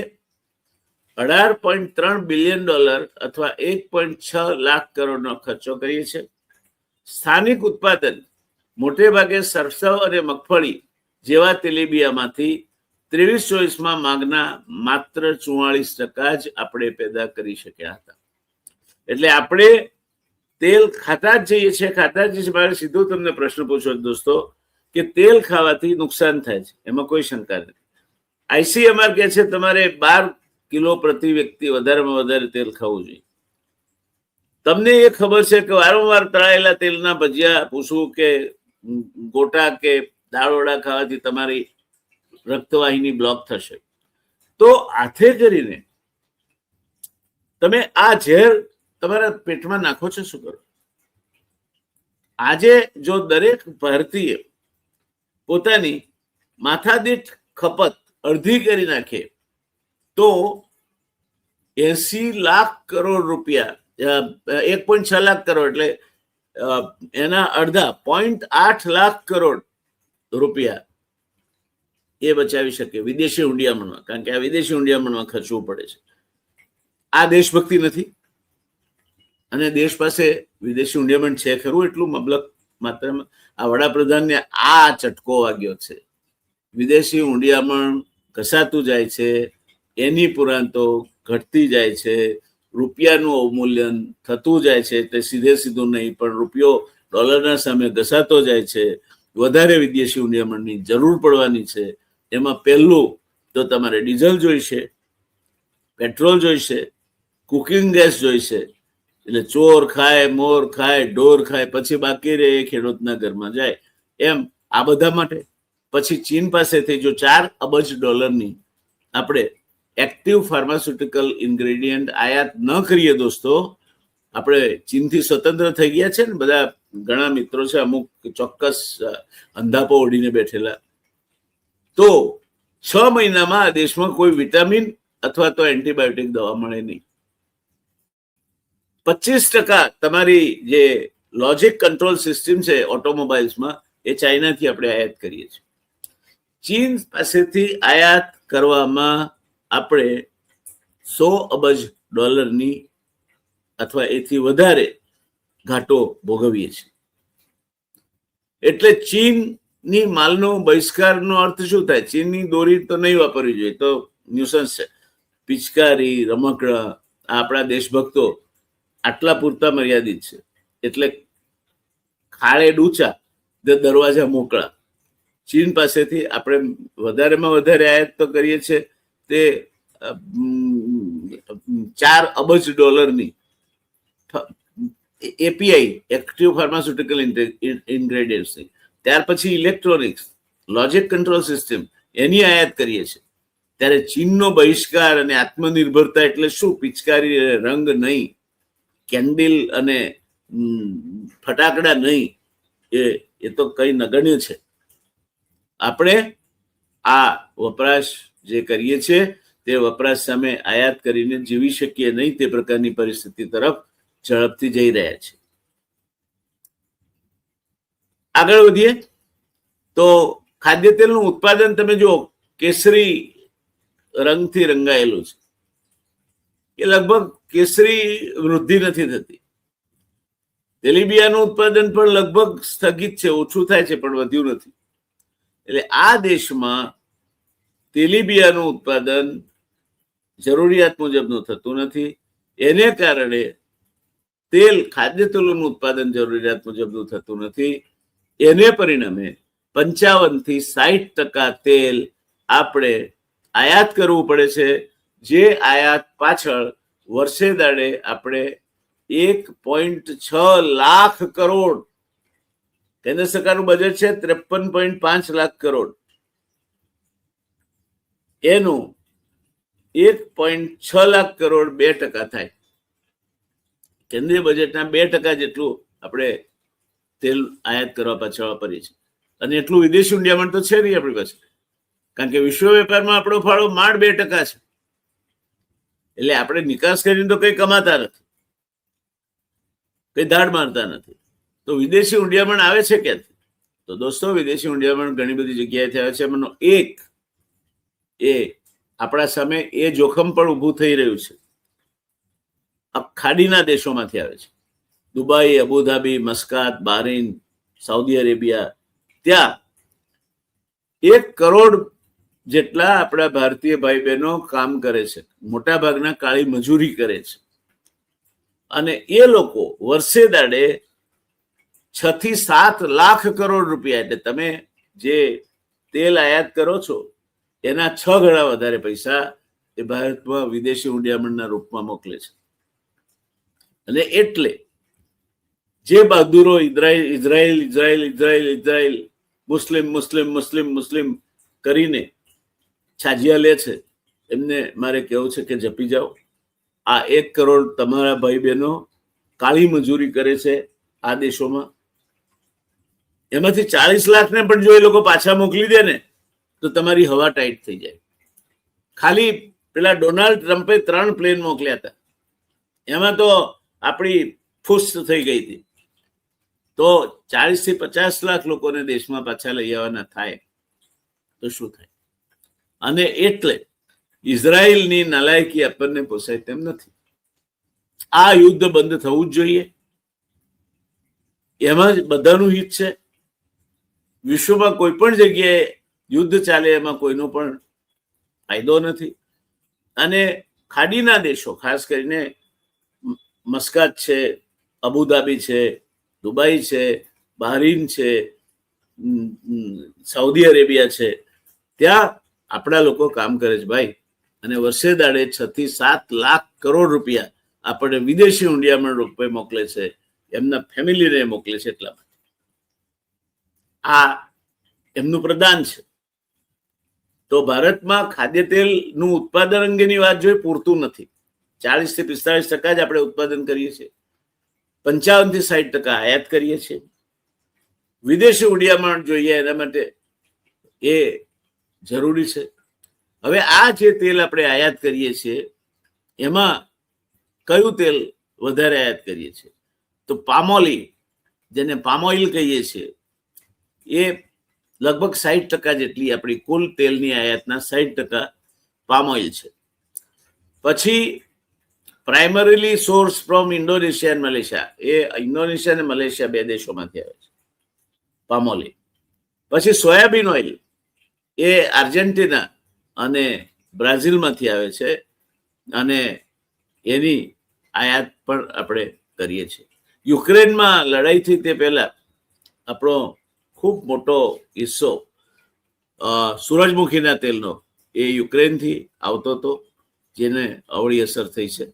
[SPEAKER 1] $18.3 બિલિયન અથવા 1.6 લાખ કરોડનો ખર્ચો કરીએ છીએ. સ્થાનિક ઉત્પાદન મોટે ભાગે સરસવ અને મગફળી જેવા તેલીબિયામાંથી 23-24માં માંગના માત્ર 44% જ આપણે પેદા કરી શક્યા હતા. એટલે આપણે તેલ ખાતા જ જઈએ છીએ. મારે સીધો તમને પ્રશ્ન પૂછો દોસ્તો કે તેલ ખાવાથી નુકસાન થાય છે, એમાં કોઈ શંકા નથી. ICMR કહે છે તમારે 12 કિલો પ્રતિ વ્યક્તિ વધારેમાં વધારે તેલ ખાવું જોઈએ. તમને એ ખબર છે કે વારંવાર તળાયેલા તેલના ભજીયા પૂછવું કે ગોટા કે દાળવડા ખાવાથી તમારી રક્તવાહિની બ્લોક થશે. તો આથે કરીને તમે આ ઝેર તમારા પેટમાં નાખો છો. શું કરો? આજે જો દરેક ભારતીય પોતાની માથાદીઠ ખપત અડધી કરી નાખે તો 80 લાખ કરોડ રૂપિયા, 1.6 લાખ કરોડ એટલે એના અડધા 0.8 લાખ કરોડ રૂપિયા એ બચાવી શકે વિદેશી હુંડિયામણમાં, કારણ કે આ વિદેશી હુંડિયામણમાં ખર્ચવું પડે છે. આ દેશભક્તિ નથી? અને દેશ પાસે વિદેશી હુંડિયામણ છે ખરું એટલું મબલક માત્રામાં? આ વડાપ્રધાનને આ ચટકો વાગ્યો છે. વિદેશી હુંડિયામણ ઘસાતું જાય છે, એની પુરાંતો ઘટતી જાય છે, રૂપિયાનું અવમૂલ્યન થતું જાય છે. તે સીધે સીધું નહીં, પણ રૂપિયો ડોલરના સામે ઘસાતો જાય છે. વધારે વિદેશી હુંડિયામણની જરૂર પડવાની છે. એમાં પહેલું તો તમારે ડીઝલ જોઈશે, પેટ્રોલ જોઈશે, કુકિંગ ગેસ જોઈશે. એટલે ચોર ખાય, મોર ખાય, ઢોર ખાય, પછી બાકી રહે એ ખેડૂતના ઘરમાં જાય. એમ આ બધા માટે પછી ચીન પાસેથી જો 4 અબજ ડોલરની આપણે એક્ટિવ ફાર્માસ્યુટિકલ ઇન્ગ્રેડિયન્ટ આયાત ન કરીએ દોસ્તો, આપણે ચીનથી સ્વતંત્ર થઈ ગયા છે ને બધા, ઘણા મિત્રો છે અમુક ચોક્કસ અંધાપો ઓઢીને બેઠેલા, તો 6 મહિનામાં આ દેશમાં કોઈ વિટામિન અથવા તો એન્ટીબાયોટિક દવા મળે નહીં. 25% તમારી જે લોજિક કંટ્રોલ સિસ્ટમ છે ઓટોમોબાઈલ્સમાં, એ ચાઇનાથી આપણે આયાત કરીએ છીએ. ચીન પાસેથી આયાત કરવામાં આપણે 100 અબજ ડોલરની અથવા એથી વધારે ઘાટો ભોગવીએ છીએ. એટલે ચીનની માલનો બહિષ્કારનો અર્થ શું થાય? ચીનની દોરી તો નહીં વાપરવી જોઈએ, તો ન્યુસન્સ છે. પિચકારી, રમકડા, આપણા દેશભક્તો આટલા પૂરતા મર્યાદિત છે. એટલે ખાડે ડૂચા તે દરવાજા મોકળા. ચીન પાસેથી આપણે વધારેમાં વધારે આયાત તો કરીએ છીએ તે 4 અબજ ડોલરની એપીઆઈ, એક્ટિવ ફાર્માસ્યુટિકલ ઇન્ગ્રેડિયન્ટ્સની. ત્યાર પછી ઇલેક્ટ્રોનિક્સ, લોજિક કંટ્રોલ સિસ્ટમ, એની આયાત કરીએ છીએ. ત્યારે ચીનનો બહિષ્કાર અને આત્મનિર્ભરતા એટલે શું? પિચકારી, રંગ નહીં, કેન્ડિલ અને ફટાકડા નહીં, એ તો કઈ નગણ્ય છે. આપણે આ વપરાશ જે કરીએ છીએ તે વપરાશ સામે આયાત કરીને જીવી શકીએ નહીં તે પ્રકારની પરિસ્થિતિ તરફ ઝડપથી જઈ રહ્યા છે. આગળ વધીએ તો ખાદ્ય તેલનું ઉત્પાદન તમે જુઓ, કેસરી રંગથી રંગાયેલું છે. એ લગભગ કેસરી વૃદ્ધિ નથી થતી. તેલીબિયાનું ઉત્પાદન પણ લગભગ સ્થગિત છે, ઓછું થાય છે પણ વધ્યું નથી. એટલે આ દેશમાં તેલીબિયાનું ઉત્પાદન જરૂરિયાત મુજબનું થતું નથી. એને કારણે તેલ, ખાદ્ય તેલોનું ઉત્પાદન જરૂરિયાત મુજબનું થતું નથી. એને પરિણામે 55 થી 60% તેલ આપણે આયાત કરવું પડે છે. જે આયાત પાછળ વર્ષે દાડે આપણે 1.6 લાખ કરોડ, કેન્દ્ર સરકારનું બજેટ છે 53.5 લાખ કરોડ, એનું 1.6 લાખ કરોડ 2% થાય. કેન્દ્રીય બજેટના 2% જેટલું આપણે તેલ આયાત કરવા પાછળ વાપરીએ છીએ. અને એટલું વિદેશી હુંડિયામણ તો છે નહીં આપણી પાસે, કારણ કે વિશ્વ વેપારમાં આપણો ફાળો માંડ 2% છે. એટલે આપણે નિકાસ કરીને તો કઈ કમાતા નથી, કઈ ધાડ મારતા નથી. તો વિદેશી હુંડિયામણ આવે છે ક્યાંથી? તો દોસ્તો, વિદેશી હુંડિયામણ ઘણી બધી જગ્યાએથી આવે છે. એમાંનો એક એ આપણા સામે એ જોખમ પણ ઊભું થઈ રહ્યું છે, ખાડીના દેશોમાંથી આવે છે. Dubai, Abu Dhabi, Muscat, Bahrain, Saudi Arabia, ત્યાં 1 કરોડ જેટલા આપણા ભારતીય ભાઈ બહેનો કામ કરે છે. મોટા ભાગના કાળી મજૂરી કરે છે. અને એ લોકો વર્ષે દાડે 6 થી 7 લાખ કરોડ રૂપિયા, એટલે તમે જે તેલ આયાત કરો છો એના 6 ગણા વધારે પૈસા એ ભારતમાં વિદેશી હુંડિયામણના રૂપમાં મોકલે છે. અને એટલે જે બહાદુરો ઇઝરાયલ મુસ્લિમ કરીને છાજિયા લે છે, એમને મારે કહેવું છે કે જપી જાઓ. આ 1 કરોડ તમારા ભાઈ બહેનો કાળી મજૂરી કરે છે આ દેશોમાં. એમાંથી 40 લાખને પણ જો એ લોકો પાછા મોકલી દે ને તો તમારી હવા ટાઈટ થઈ જાય. ખાલી પેલા ડોનાલ્ડ ટ્રમ્પે 3 પ્લેન મોકલ્યા હતા, એમાં તો આપણી ફુસ થઈ ગઈ હતી. તો 40 થી 50 લાખ લોકોને દેશમાં પાછા લઈ આવવાના થાય તો શું થાય? અને એટલે ઇઝરાયલની નાલાયકી આપણને પોસાય તેમ નથી. આ યુદ્ધ બંધ થવું જ જોઈએ. એમાં જ બધાનું હિત છે. વિશ્વમાં કોઈ પણ જગ્યાએ યુદ્ધ ચાલે એમાં કોઈનો પણ ફાયદો નથી. અને ખાડીના દેશો, ખાસ કરીને મસ્કાત છે, અબુધાબી છે, દુબઈ છે, બહરીન છે, સાઉદી અરેબિયા છે, ત્યાં આપણા લોકો કામ કરે છે ભાઈ. અને વર્ષે દાડે 6 થી 7 લાખ કરોડ રૂપિયા આપણે વિદેશી હુંડિયામણ રૂપે મોકલે છે, એમના ફેમિલીને મોકલે છે. એટલા માટે આ એમનું પ્રદાન છે. તો ભારતમાં ખાદ્ય તેલનું ઉત્પાદન અંગેની વાત જોઈએ, પૂરતું નથી. 40 થી 45% જ આપણે ઉત્પાદન કરીએ છીએ. 55 થી 60% આયાત કરીએ છીએ. વિદેશી હુંડિયામણ જોઈએ એના માટે એ જરૂરી છે. હવે આ જે તેલ આપણે આયાત કરીએ છીએ એમાં કયું તેલ વધારે આયાત કરીએ છીએ? તો પામોલી, જેને પામોઇલ કહીએ છીએ, એ લગભગ 60% જેટલી આપણી કુલ તેલની આયાતના 60% પામોઇલ છે. પછી પ્રાઇમરીલી સોર્સ ફ્રોમ ઇન્ડોનેશિયા અને મલેશિયા, એ ઇન્ડોનેશિયા અને મલેશિયા 2 દેશોમાંથી આવે છે પામોલી. પછી સોયાબીન ઓઇલ, એ આર્જેન્ટિના અને બ્રાઝિલમાંથી આવે છે અને એની આયાત પણ આપણે કરીએ છીએ. યુક્રેનમાં લડાઈ થઈ તે પહેલા આપણો ખૂબ મોટો હિસ્સો સૂરજમુખીના તેલનો એ યુક્રેનથી આવતો હતો, જેને અવળી અસર થઈ છે.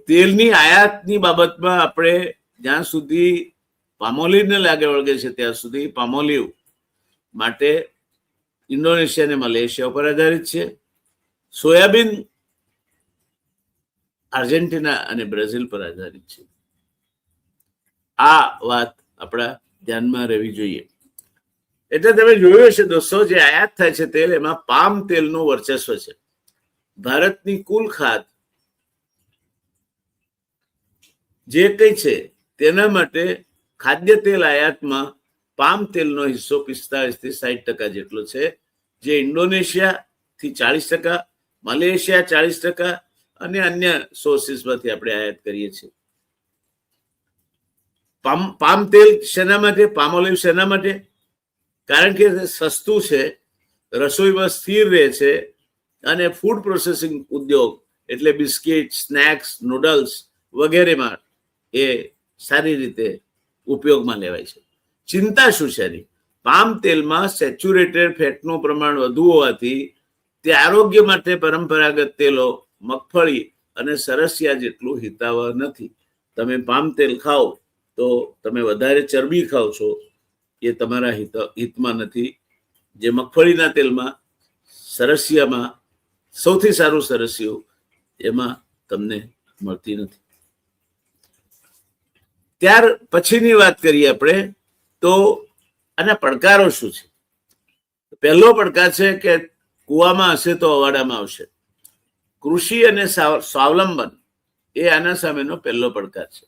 [SPEAKER 1] તેલની આયાતની બાબતમાં આપણે જ્યાં સુધી પામોલિવને લાગે વળગે છે ત્યાં સુધી પામોલિવ માટે ઇન્ડોનેશિયા અને મલેશિયા ઉપર આધારિત છે. સોયાબીન આર્જેન્ટિના અને બ્રાઝિલ પર આધારિત છે. આ વાત આપણા ધ્યાનમાં રહેવી જોઈએ. એટલે તમે જોયું હશે દોસ્તો, જે આયાત થાય છે તેલ, એમાં પામ તેલનું વર્ચસ્વ છે. ભારતની કુલ ખાદ્ય જે કઈ છે તેના માટે ખાદ્ય તેલ આયાતમાં પામ તેલનો હિસ્સો 45 થી 60% જેટલો છે, જે ઇન્ડોનેશિયા થી 40%, મલેશિયા 40% અને અન્ય સોર્સિસમાંથી આપણે આયાત કરીએ છીએ. પામ તેલ શેના માટે, પામોલિવ શેના માટે? કારણ કે સસ્તું છે, રસોઈમાં સ્થિર રહે છે અને ફૂડ પ્રોસેસિંગ ઉદ્યોગ એટલે બિસ્કિટ, સ્નેક્સ, નૂડલ્સ વગેરેમાં એ સારી રીતે ઉપયોગમાં લેવાય છે. ચિંતા શું છે એની? પામ તેલમાં સેચ્યુરેટેડ ફેટનું પ્રમાણ વધુ હોવાથી તે આરોગ્ય માટે પરંપરાગત તેલો, મગફળી અને સરસિયા જેટલું હિતાવહ નથી. તમે પામ તેલ ખાઓ તો તમે વધારે ચરબી ખાઓ છો, એ તમારા હિતમાં નથી. જે મગફળીના તેલમાં, સરસિયામાં સૌથી સારું સરસિયું, એમાં તમને મળતી નથી. ત્યાર પછીની વાત કરીએ આપણે તો આના પડકારો શું છે? પહેલો પડકાર છે કે કુવામાં હશે તો અવાડામાં આવશે. કૃષિ અને સ્વાવલંબન એ આના સામેનો પહેલો પડકાર છે.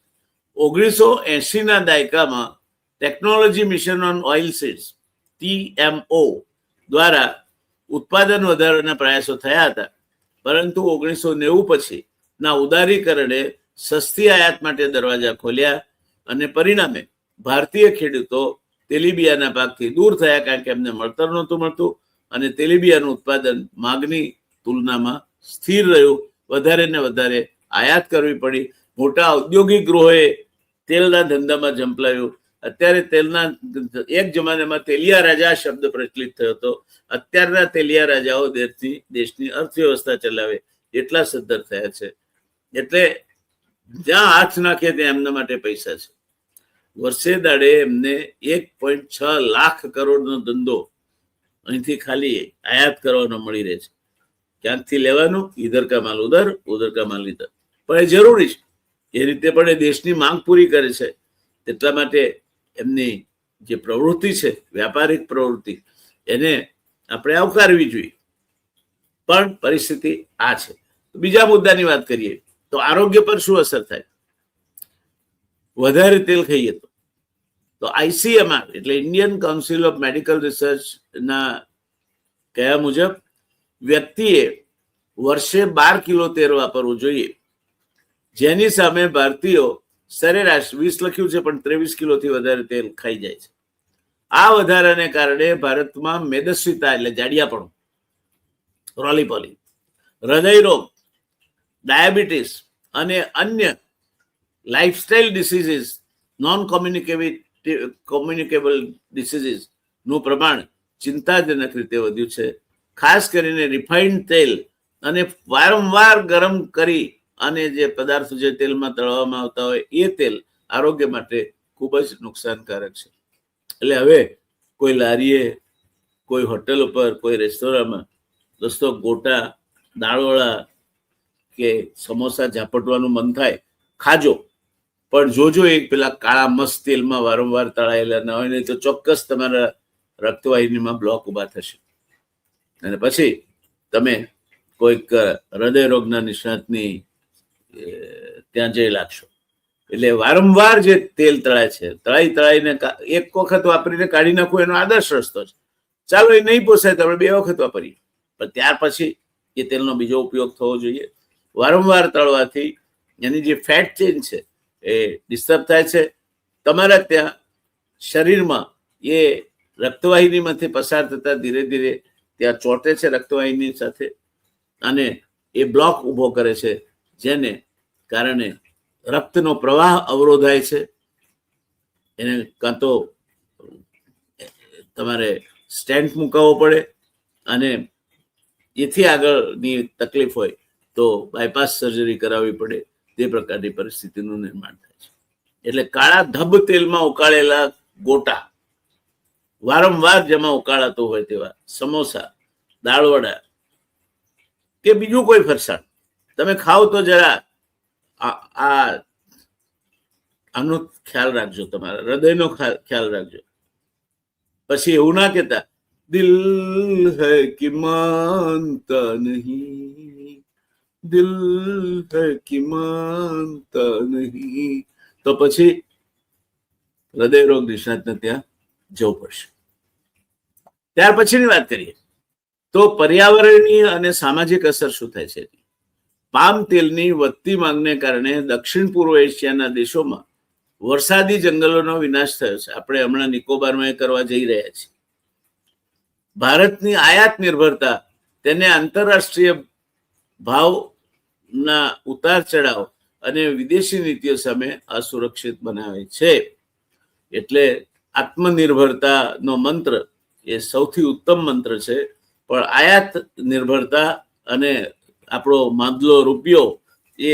[SPEAKER 1] 1980ના દાયકામાં technology mission on oil seeds TMO દ્વારા ઉત્પાદન વધારવાના પ્રયાસો થયા હતા, પરંતુ 1990 પછીના ઉદારીકરણે સસ્તી આયાત માટે દરવાજા ખોલ્યા અને પરિણામે ભારતીય ખેડૂતો તેલીબિયાના પાકથી દૂર થયા, કારણ કે એમને મળતર નહોતું મળતું અને તેલીબિયાનું ઉત્પાદન માંગની તુલનામાં સ્થિર રહ્યું. વધારે ને વધારે આયાત કરવી પડી. મોટા ઔદ્યોગિક ગૃહોએ તેલના ધંધામાં ઝંપલાવ્યું. અત્યારે તેલના એક જમાનામાં તેલિયા રાજા શબ્દ પ્રચલિત થયો હતો. અત્યારના તેલિયા રાજાઓ દેશની અર્થવ્યવસ્થા ચલાવે એટલા સદ્ધર થયા છે. એટલે જ્યાં હાથ નાખે ત્યાં એમના માટે પૈસા છે. વર્ષે દાડે એમને 1.6 લાખ કરોડનો ધંધો અહીંથી ખાલી આયાત કરવાનો મળી રહે છે. ક્યાંકથી લેવાનું? ઇધર કા માલ ઉધર, ઉધર કા માલ ઇધર. પણ એ જરૂરી છે. એ રીતે પણ એ દેશની માંગ પૂરી કરે છે. એટલા માટે એમની જે પ્રવૃત્તિ છે, વ્યાપારિક પ્રવૃત્તિ, એને આપણે આવકારવી જોઈએ. પણ પરિસ્થિતિ આ છે. બીજા મુદ્દાની વાત કરીએ તો આરોગ્ય પર શું અસર થાય? વધારે તેલ ખાઈએ તો તો ICMR એટલે ઇન્ડિયન કાઉન્સિલ ઓફ મેડિકલ રિસર્ચના કયા મુજબ વ્યક્તિએ વર્ષે 12 કિલો તેલ વાપરવું જોઈએ, જેની સામે ભારતીયો સરેરાશ 20 લખ્યું છે પણ 23 કિલોથી વધારે તેલ ખાઈ જાય છે. આ વધારાને કારણે ભારતમાં મેદસ્વીતા એટલે જાડિયાપણું, રોલીપોલી, હૃદયરોગ, ડાયાબિટીસ અને અન્ય lifestyle diseases, non communicable diseases નું પ્રમાણ ચિંતાજનક રીતે વધ્યું છે. ખાસ કરીને રિફાઇન્ડ તેલ અને વારંવાર ગરમ કરી અને જે પદાર્થો જે તેલમાં તળવામાં આવતા હોય એ તેલ આરોગ્ય માટે ખૂબ જ નુકસાનકારક છે. એટલે હવે કોઈ લારીએ, કોઈ હોટલ ઉપર, કોઈ રેસ્ટોરન્ટમાં દોસ્તો ગોટા, દાળવડા કે સમોસા ઝાપટવાનું મન થાય, ખાજો, પણ જોજો એક પેલા કાળા મસ્ત તેલમાં વારંવાર તળાયેલા ના હોય, નહીં તો ચોક્કસ તમારા રક્તવાહિનીમાં બ્લોક ઉભા થશે અને પછી તમે કોઈક હૃદય રોગના નિષ્ણાતની ત્યાં જઈ લાગશો. એટલે વારંવાર જે તેલ તળાય છે, તળાઈને એક વખત વાપરીને કાઢી નાખવું એનો આદર્શ રસ્તો છે. ચાલો એ નહીં પોસાય તો આપણે 2 વખત વાપરીએ, પણ ત્યાર પછી એ તેલનો બીજો ઉપયોગ થવો જોઈએ. વારંવાર તળવાથી એની જે ફેટ ચેન છે એ ડિસ્ટર્બ થાય છે. તમારા ત્યાં શરીરમાં એ રક્તવાહિનીમાંથી પસાર થતા ધીરે ધીરે ત્યાં ચોંટે છે રક્તવાહિની સાથે અને એ બ્લોક ઊભો કરે છે, જેને કારણે રક્તનો પ્રવાહ અવરોધાય છે. એને કાં તો તમારે સ્ટેન્ટ મુકાવવો પડે અને એથી આગળની તકલીફ હોય તો બાયપાસ સર્જરી કરાવવી પડે. તે પ્રકારની પરિસ્થિતિનું નિર્માણ થાય છે. એટલે કાળા ધબ તેલમાં ઉકાળેલા ગોટા, વારંવાર જેમાં ઉકાળાતો હોય તેવા સમોસા, દાળવડા કે બીજું કોઈ ફરસાણ તમે ખાઓ તો જરા આનો ખ્યાલ રાખજો, તમારા હૃદયનો ખ્યાલ રાખજો. પછી એવું ના કહેતા દિલ હૈ કે માનતા નહીં, દિલ હૈ કે માનતા નહીં, તો પછી હૃદય રોગ નિષ્ણાતને ત્યાં જવું પડશે. ત્યાર પછીની વાત કરીએ તો પર્યાવરણીય અને સામાજિક અસર શું થાય છે. પામ તેલની વધતી માંગને કારણે દક્ષિણ પૂર્વ એશિયાના દેશોમાં વરસાદી જંગલોનો વિનાશ થયો છે. આપણે હમણાં નિકોબારમાં કરવા જઈ રહ્યા છીએ. ભારતની આયાત નિર્ભરતા તેને આંતરરાષ્ટ્રીય ભાવના ઉતાર ચઢાવ અને વિદેશી નીતિઓ સામે અસુરક્ષિત બનાવે છે. એટલે આત્મનિર્ભરતાનો મંત્ર એ સૌથી ઉત્તમ મંત્ર છે, પણ આયાત નિર્ભરતા અને આપણો માંદલો રૂપિયો એ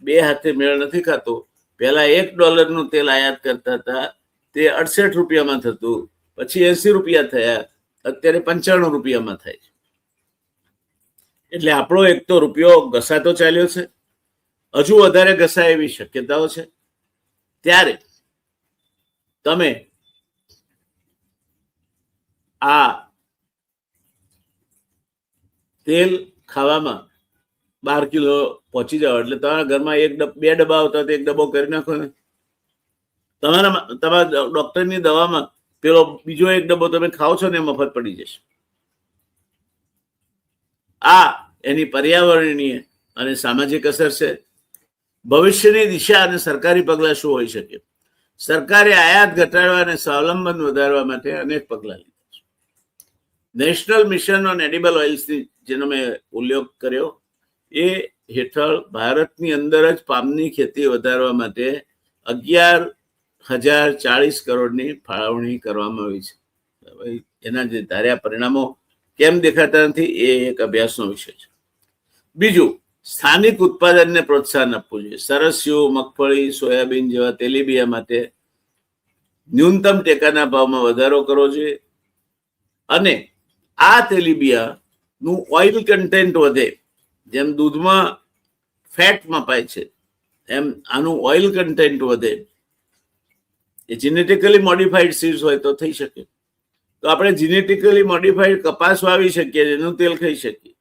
[SPEAKER 1] બે હાથે મેળ નથી ખાતો. પહેલા $1 તેલ આયાત કરતા હતા, તે 68 રૂપિયામાં થતું, પછી 80 રૂપિયા થયા, અત્યારે 95 રૂપિયામાં થાય છે. એટલે આપણો એક તો રૂપિયો ઘસાતો ચાલ્યો છે, હજુ વધારે ઘસાય એવી શક્યતાઓ છે. ત્યારે તમે આ તેલ ખાવામાં 12 કિલો પહોંચી જાવ એટલે તમારા ઘરમાં 2 ડબ્બા આવતા તો 1 ડબ્બો કરી નાખો ને. તમારા ડોક્ટરની દવામાં પેલો બીજો 1 ડબ્બો તમે ખાઓ છો ને મફત પડી જશે. આ એની પર્યાવરણીય અને સામાજિક અસર છે. ભવિષ્યની દિશા અને સરકારી પગલાં શું હોઈ શકે. સરકારે આયાત ઘટાડવા અને સ્વાવલંબન વધારવા માટે અનેક પગલાં લીધા છે. નેશનલ મિશન ઓન એડિબલ ઓઇલ્સની જેનો મેં ઉલ્લેખ કર્યો એ હેઠળ ભારતની અંદર જ પામની ખેતી વધારવા માટે 11,040 કરોડની ફાળવણી કરવામાં આવી છે. એના જે ધાર્યા પરિણામો કેમ દેખાતા નથી એ એક અભ્યાસનો વિષય છે. બીજું, સ્થાનિક ઉત્પાદનને પ્રોત્સાહન આપવું જોઈએ. સરસ્યું, મગફળી, સોયાબીન જેવા તેલીબિયા માટે ન્યૂનતમ ટેકાના ભાવમાં વધારો કરવો જોઈએ અને આ તેલીબિયાનું ઓઇલ કન્ટેન્ટ વધે. જેમ દૂધમાં ફેટ મપાય છે એમ આનું ઓઇલ કન્ટેન્ટ વધે. એ જીનેટિકલી મોડિફાઈડ સીડ્સ હોય તો થઈ શકે. તો આપણે જીનેટિકલી મોડિફાઈડ કપાસ વાવી શકીએ, એનું તેલ ખાઈ શકીએ.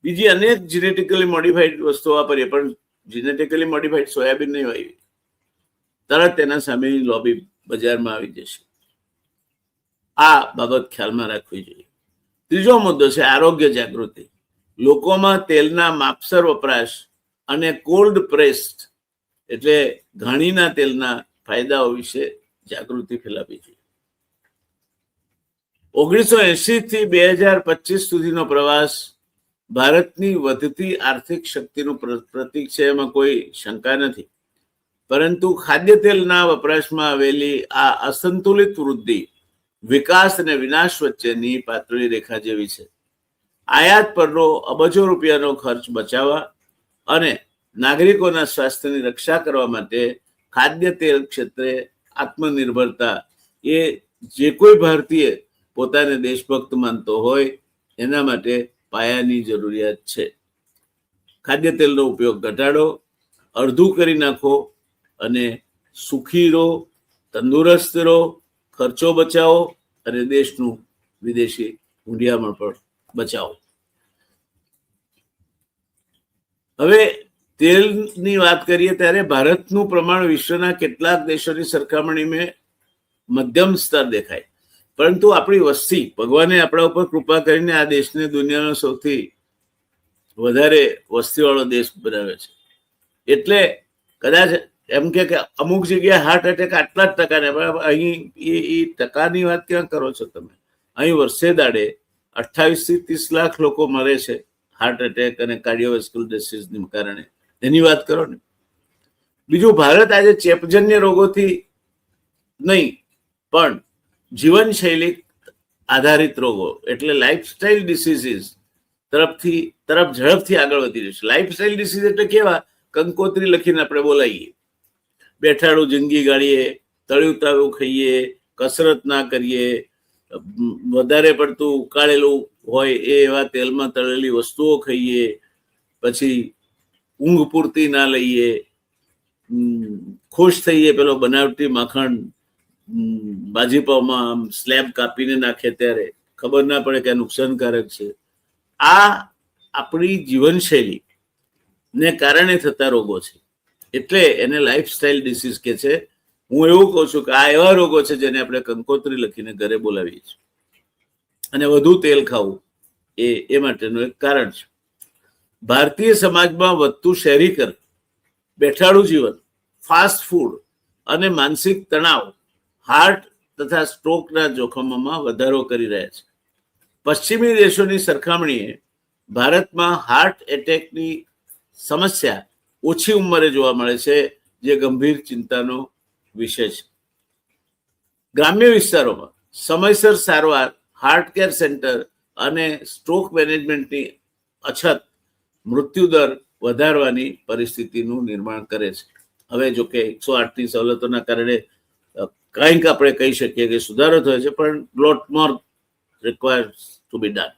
[SPEAKER 1] બીજી અનેક જીનેટિકલી મોડિફાઈડ વસ્તુઓ વાપરીએ, પણ જીનેટિકલી મોડિફાઈડ સોયાબીન નહીં વાવી, તરત તેના સામેની લોબી બજારમાં આવી જશે. આ બાબત ખ્યાલમાં રાખવી જોઈએ. ત્રીજો મુદ્દો છે આરોગ્ય જાગૃતિ. લોકોમાં તેલના માપસર વપરાશ અને કોલ્ડ પ્રેસ્ડ એટલે ઘાણીના તેલના ફાયદાઓ વિશે જાગૃતિ ફેલાવવી જોઈએ. 1980 થી 2025 સુધીનો પ્રવાસ ભારતની વધતી આર્થિક શક્તિનું પ્રતીક છે, એમાં કોઈ શંકા નથી. પરંતુ ખાદ્ય તેલના વપરાશમાં આવેલી આ અસંતુલિત વૃદ્ધિ વિકાસ અને વિનાશ વચ્ચેની પાતળી રેખા જેવી છે. આયાત પરનો અબજો રૂપિયાનો ખર્ચ બચાવવા અને નાગરિકોના સ્વાસ્થ્યની રક્ષા કરવા માટે ખાદ્ય તેલ ક્ષેત્રે આત્મનિર્ભરતા એ જે કોઈ ભારતીય પોતાને દેશભક્ત માનતો હોય એના માટે પાયાની જરૂરિયાત છે. ખાદ્ય તેલનો ઉપયોગ ઘટાડો, અડધું કરી નાખો અને સુખી રહો, તંદુરસ્ત રહો, ખર્ચો બચાવો અને દેશનું વિદેશી હુંડિયામણ પણ બચાવો. હવે તેલની વાત કરીએ ત્યારે ભારતનું પ્રમાણ વિશ્વના કેટલાક દેશોની સરખામણીમાં મધ્યમ સ્તર દેખાય, પરંતુ આપણી વસ્તી, ભગવાને આપણા ઉપર કૃપા કરીને આ દેશને દુનિયાનો સૌથી વધારે વસ્તીવાળો દેશ બનાવે છે. એટલે કદાચ એમ કે અમુક જગ્યાએ હાર્ટ એટેક આટલા જ ટકાને, અહીં એ ટકાની વાત ક્યાં કરો છો તમે? અહીં વર્ષે દાડે 28 થી 30 લાખ લોકો મરે છે હાર્ટ એટેક અને કાર્ડિયોવેસ્ક્યુલર ડિસીઝને કારણે. એની વાત કરો ને. બીજું, ભારત આજે ચેપજન્ય રોગોથી નહીં પણ જીવનશૈલી આધારિત રોગો એટલે લાઇફસ્ટાઇલ ડિસીઝીસ તરફ ઝડપથી આગળ વધી રહ્યું છે. લાઇફસ્ટાઇલ ડિસીઝ એટલે કેવા? કંકોત્રી લખીને આપણે બોલાવીએ, બેઠાડું જિંદગી ગાળીએ, તળ્યું તાળું ખાઈએ, કસરત ના કરીએ, વધારે પડતું ઉકાળેલું હોય એ એવા તેલમાં તળેલી વસ્તુઓ ખાઈએ, પછી ઊંઘ પૂરતી ના લઈએ, ખુશ થઈએ પેલો બનાવટી માખણ ભાજીપાવમાં સ્લેબ કાપીને નાખે ત્યારે ખબર ના પડે કે નુકસાનકારક છે. આ આપણી જીવનશૈલી ને કારણે થતા રોગો છે, એટલે એને લાઇફસ્ટાઇલ ડિસીઝ કે છે. હું એવું કહું છું કે આ એવા રોગો છે જેને આપણે કંકોત્રી લખીને ઘરે બોલાવીએ છીએ, અને વધુ તેલ ખાવું એ માટેનું એક કારણ છે. ભારતીય સમાજમાં વધતું શહેરીકરણ, બેઠાડું જીવન, ફાસ્ટ ફૂડ અને માનસિક તણાવ હાર્ટ તથા સ્ટ્રોકના જોખમોમાં વધારો કરી રહ્યા છે. પશ્ચિમી દેશોની સરખામણીએ ભારતમાં હાર્ટ એટેકની સમસ્યા ઓછી ઉંમરે જોવા મળે છે, જે ગંભીર ચિંતાનો વિષય છે. ગ્રામ્ય વિસ્તારોમાં સમયસર સારવાર, હાર્ટ કેર સેન્ટર અને સ્ટ્રોક મેનેજમેન્ટની અછત મૃત્યુદર વધારવાની પરિસ્થિતિનું નિર્માણ કરે છે. હવે જો કે 108ની સવલતોના કારણે કંઈક આપણે કહી શકીએ કે સુધારો થયો છે, પણ લોટ મોર રિક્વાયર્સ ટુ બી ડન.